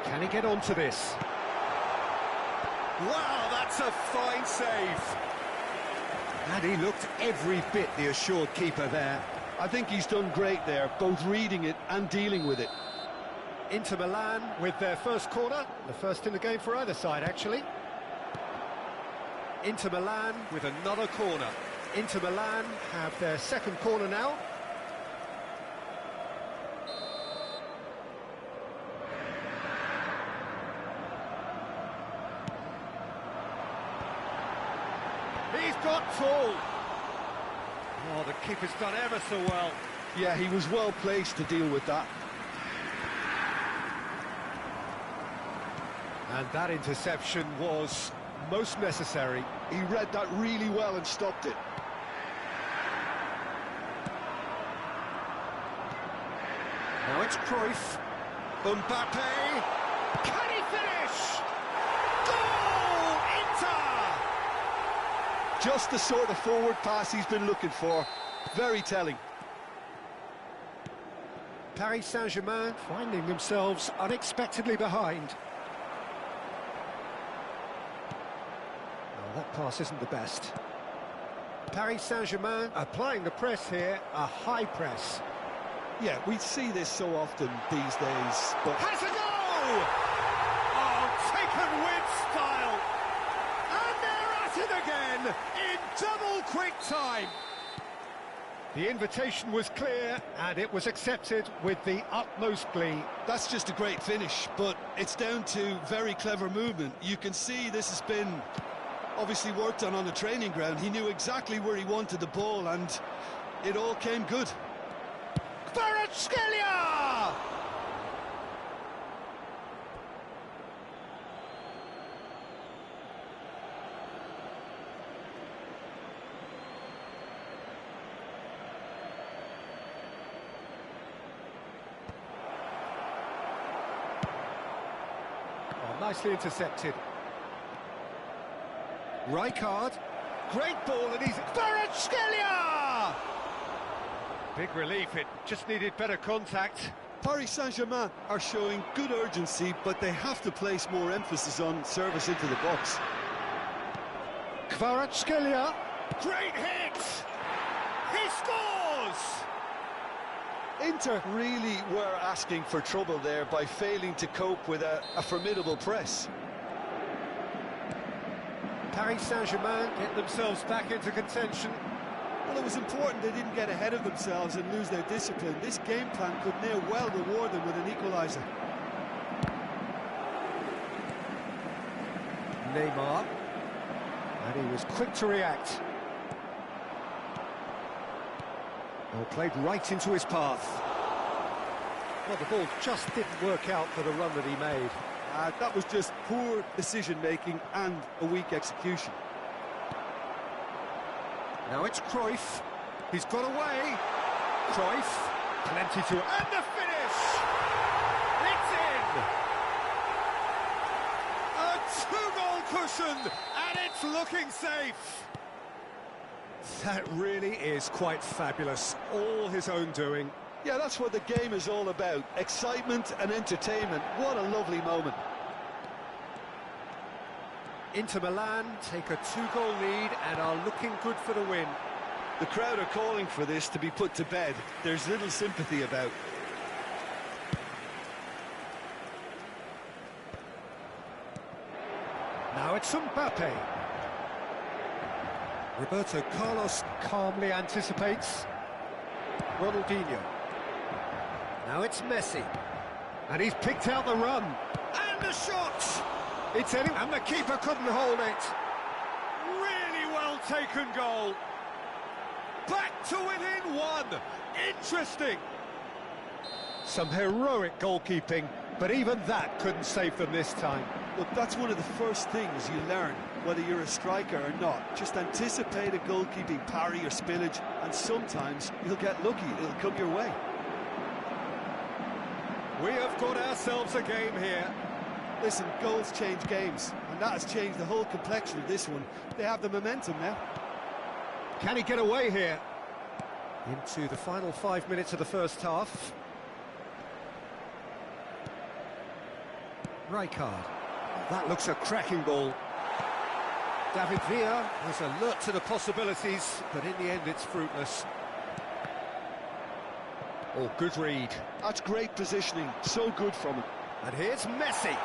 Can he get onto this? Wow, that's a fine save. And he looked every bit the assured keeper there. I think he's done great there, both reading it and dealing with it. Inter Milan with their first corner, the first in the game for either side, actually. Inter Milan with another corner. Inter Milan have their second corner now. He's got full. Oh, the keeper's done ever so well. Yeah, he was well placed to deal with that. And that interception was most necessary. He read that really well and stopped it. Now it's Cruyff. Mbappe. Can he finish? Goal! Inter! Just the sort of forward pass he's been looking for. Very telling. Paris Saint-Germain finding themselves unexpectedly behind. That pass isn't the best. Paris Saint-Germain applying the press here, a high press. Yeah, we see this so often these days, but... Has a go! Oh, taken with style! And they're at it again, in double quick time! The invitation was clear, and it was accepted with the utmost glee. That's just a great finish, but it's down to very clever movement. You can see this has been obviously worked on the training ground. He knew exactly where he wanted the ball, and it all came good. Kvaratskhelia! Oh, nicely intercepted. Rijkaard, great ball, and he's... Kvaratskhelia! Big relief, it just needed better contact. Paris Saint-Germain are showing good urgency, but they have to place more emphasis on service into the box. Kvaratskhelia, great hit! He scores! Inter really were asking for trouble there by failing to cope with a formidable press. Paris Saint-Germain get themselves back into contention. Well, it was important they didn't get ahead of themselves and lose their discipline. This game plan could near well reward them with an equaliser. Neymar. And he was quick to react. Well, played right into his path. Well, the ball just didn't work out for the run that he made. That was just poor decision-making and a weak execution. Now it's Cruyff. He's got away. Cruyff. Plenty to... And the finish! It's in! A two-goal cushion, and it's looking safe. That really is quite fabulous. All his own doing. Yeah, that's what the game is all about. Excitement and entertainment. What a lovely moment. Inter Milan take a two-goal lead and are looking good for the win. The crowd are calling for this to be put to bed. There's little sympathy about. Now it's Mbappe. Roberto Carlos calmly anticipates. Ronaldinho. Now it's Messi. And he's picked out the run. And the shot! It's in, and the keeper couldn't hold it. Really well taken goal. Back to within one. Interesting. Some heroic goalkeeping, but even that couldn't save them this time. Look, that's one of the first things you learn, whether you're a striker or not. Just anticipate a goalkeeping parry or spillage, and sometimes you'll get lucky. It'll come your way. We have got ourselves a game here. Listen, goals change games, and that has changed the whole complexion of this one. They have the momentum now. Can he get away here? Into the final 5 minutes of the first half. Rijkaard. That looks a cracking ball. David Villa was alert to the possibilities, but in the end it's fruitless. Oh, good read. That's great positioning, so good from him. And here's Messi.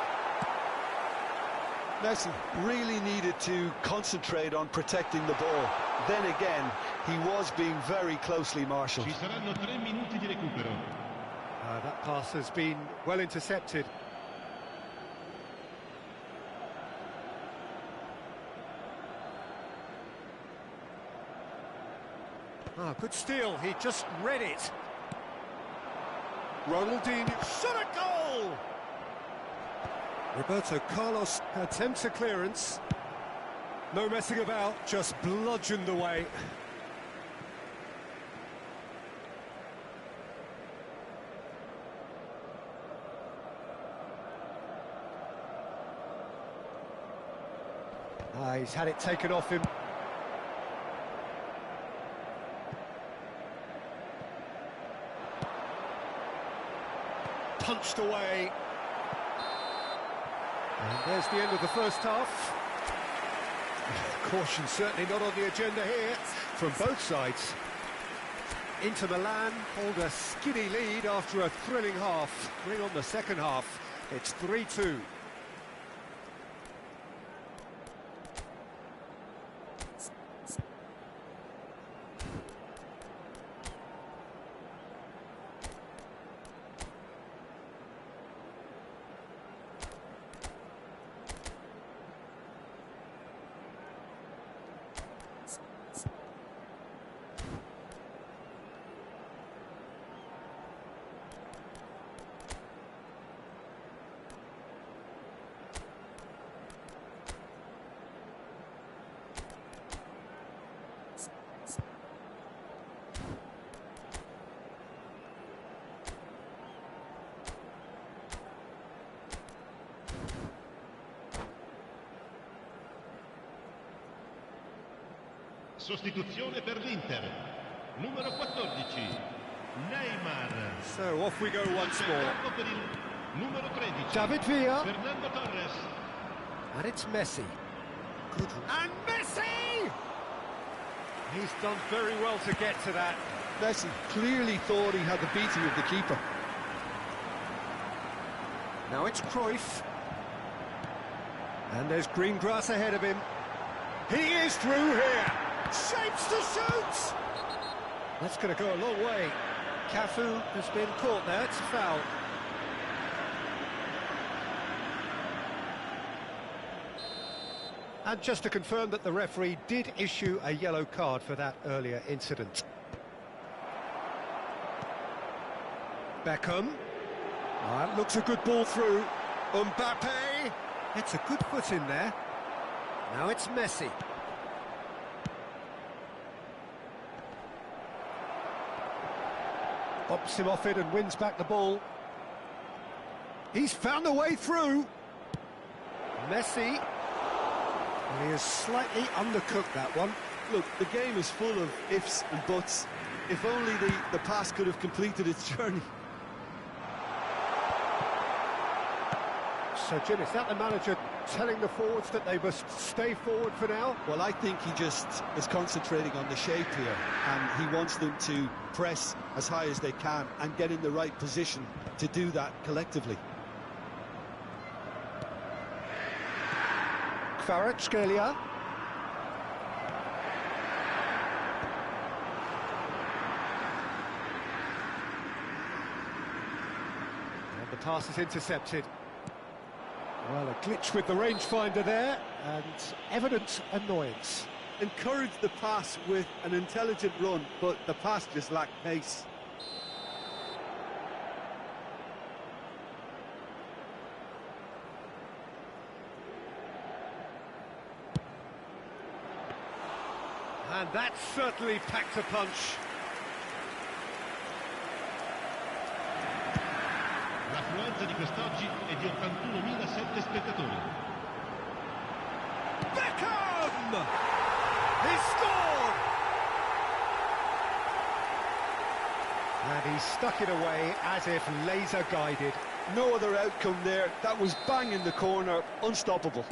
Messi really needed to concentrate on protecting the ball. Then again, he was being very closely marshalled. Ci saranno 3 minuti di recupero. That pass has been well intercepted. Good steal, he just read it. Ronaldinho, shot a goal! Roberto Carlos attempts a clearance. No messing about, just bludgeoned away. He's had it taken off him. Punched away. And there's the end of the first half. Caution certainly not on the agenda here from both sides. Inter Milan hold a skinny lead after a thrilling half. Bring on the second half. It's 3-2. Sostituzione per l'Inter. Numero 14. Neymar. So off we go once more. Per il numero 13. David Villa. Fernando Torres. And it's Messi. Good. And Messi! He's done very well to get to that. Messi clearly thought he had the beating of the keeper. Now it's Cruyff. And there's green grass ahead of him. He is through here. Shapes to shoot! That's going to go a long way. Cafu has been caught there, it's a foul. And just to confirm that the referee did issue a yellow card for that earlier incident. Beckham. That looks a good ball through. Mbappe. It's a good foot in there. Now it's Messi. Bops him off it and wins back the ball. He's found a way through. Messi. Well, he has slightly undercooked that one. Look, the game is full of ifs and buts. If only the pass could have completed its journey. So, Jim, is that the manager telling the forwards that they must stay forward for now? Well, I think he just is concentrating on the shape here, and he wants them to press as high as they can and get in the right position to do that collectively. Kvaratskhelia. And the pass is intercepted. Well, a glitch with the rangefinder there, and evident annoyance. Encouraged the pass with an intelligent run, but the pass just lacked pace. And that certainly packed a punch. L'affluenza di quest'oggi è di 81.007 spettatori. Beckham! He scored! And he stuck it away as if laser guided. No other outcome there. That was bang in the corner, unstoppable.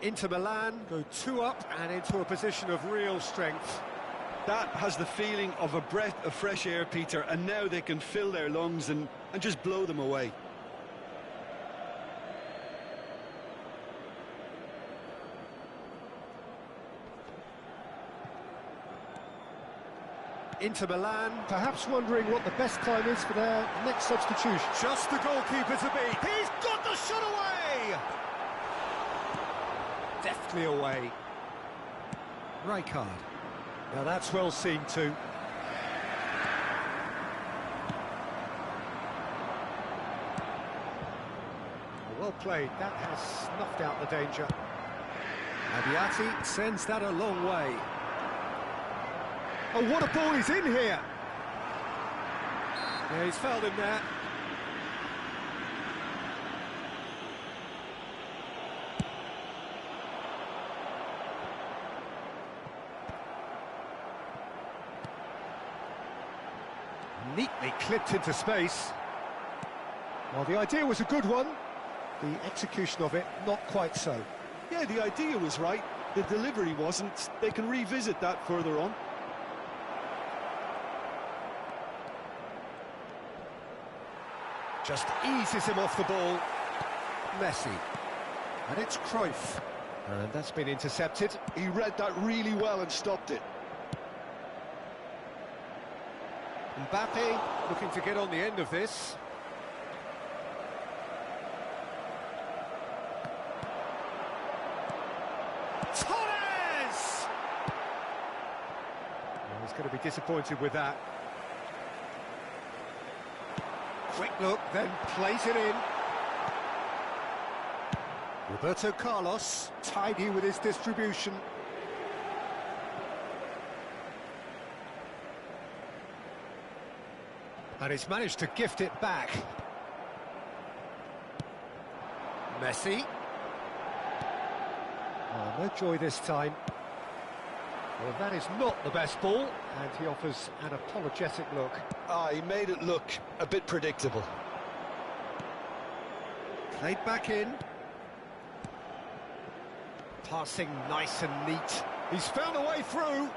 Inter Milan go 2 up and into a position of real strength. That has the feeling of a breath of fresh air, Peter, and now they can fill their lungs and just blow them away. Inter Milan perhaps wondering what the best time is for their next substitution. Just the goalkeeper to beat. He's got the shot away! Deftly away. Rijkaard. Now that's well seen too. Well played, that has snuffed out the danger. Abbiati sends that a long way. Oh, what a ball he's in here! Yeah, he's fouled him there. Neatly clipped into space. Well, the idea was a good one. The execution of it, not quite so. Yeah, the idea was right. The delivery wasn't. They can revisit that further on. Just eases him off the ball. Messi. And it's Cruyff. And that's been intercepted. He read that really well and stopped it. Mbappe looking to get on the end of this. Torres! Well, he's going to be disappointed with that. Quick look, then plays it in. Roberto Carlos, tidy with his distribution. And he's managed to gift it back. Messi. Oh, no joy this time. Well, that is not the best ball, and he offers an apologetic look. He made it look a bit predictable. Played back in. Passing nice and neat. He's found a way through.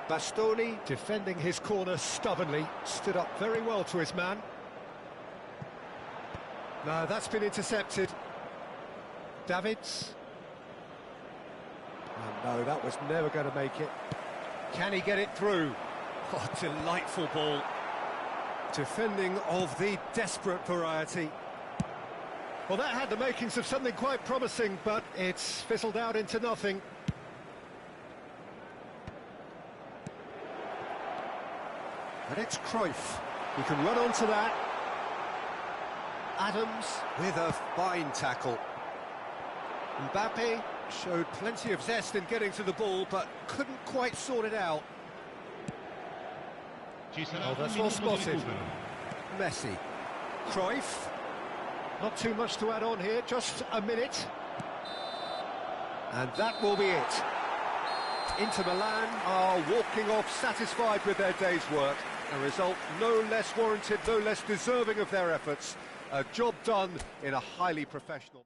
Bastoni defending his corner stubbornly, stood up very well to his man. No, that's been intercepted. Davids. Oh, no, that was never going to make it. Can he get it through? Oh, delightful ball. Defending of the desperate variety. Well, that had the makings of something quite promising, but it's fizzled out into nothing. And it's Cruyff. He can run onto that. Adams with a fine tackle. Mbappe showed plenty of zest in getting to the ball, but couldn't quite sort it out. Oh, that's well spotted. Messi. Cruyff. Not too much to add on here, just a minute. And that will be it. Inter Milan are walking off satisfied with their day's work. A result no less warranted, no less deserving of their efforts. A job done in a highly professional...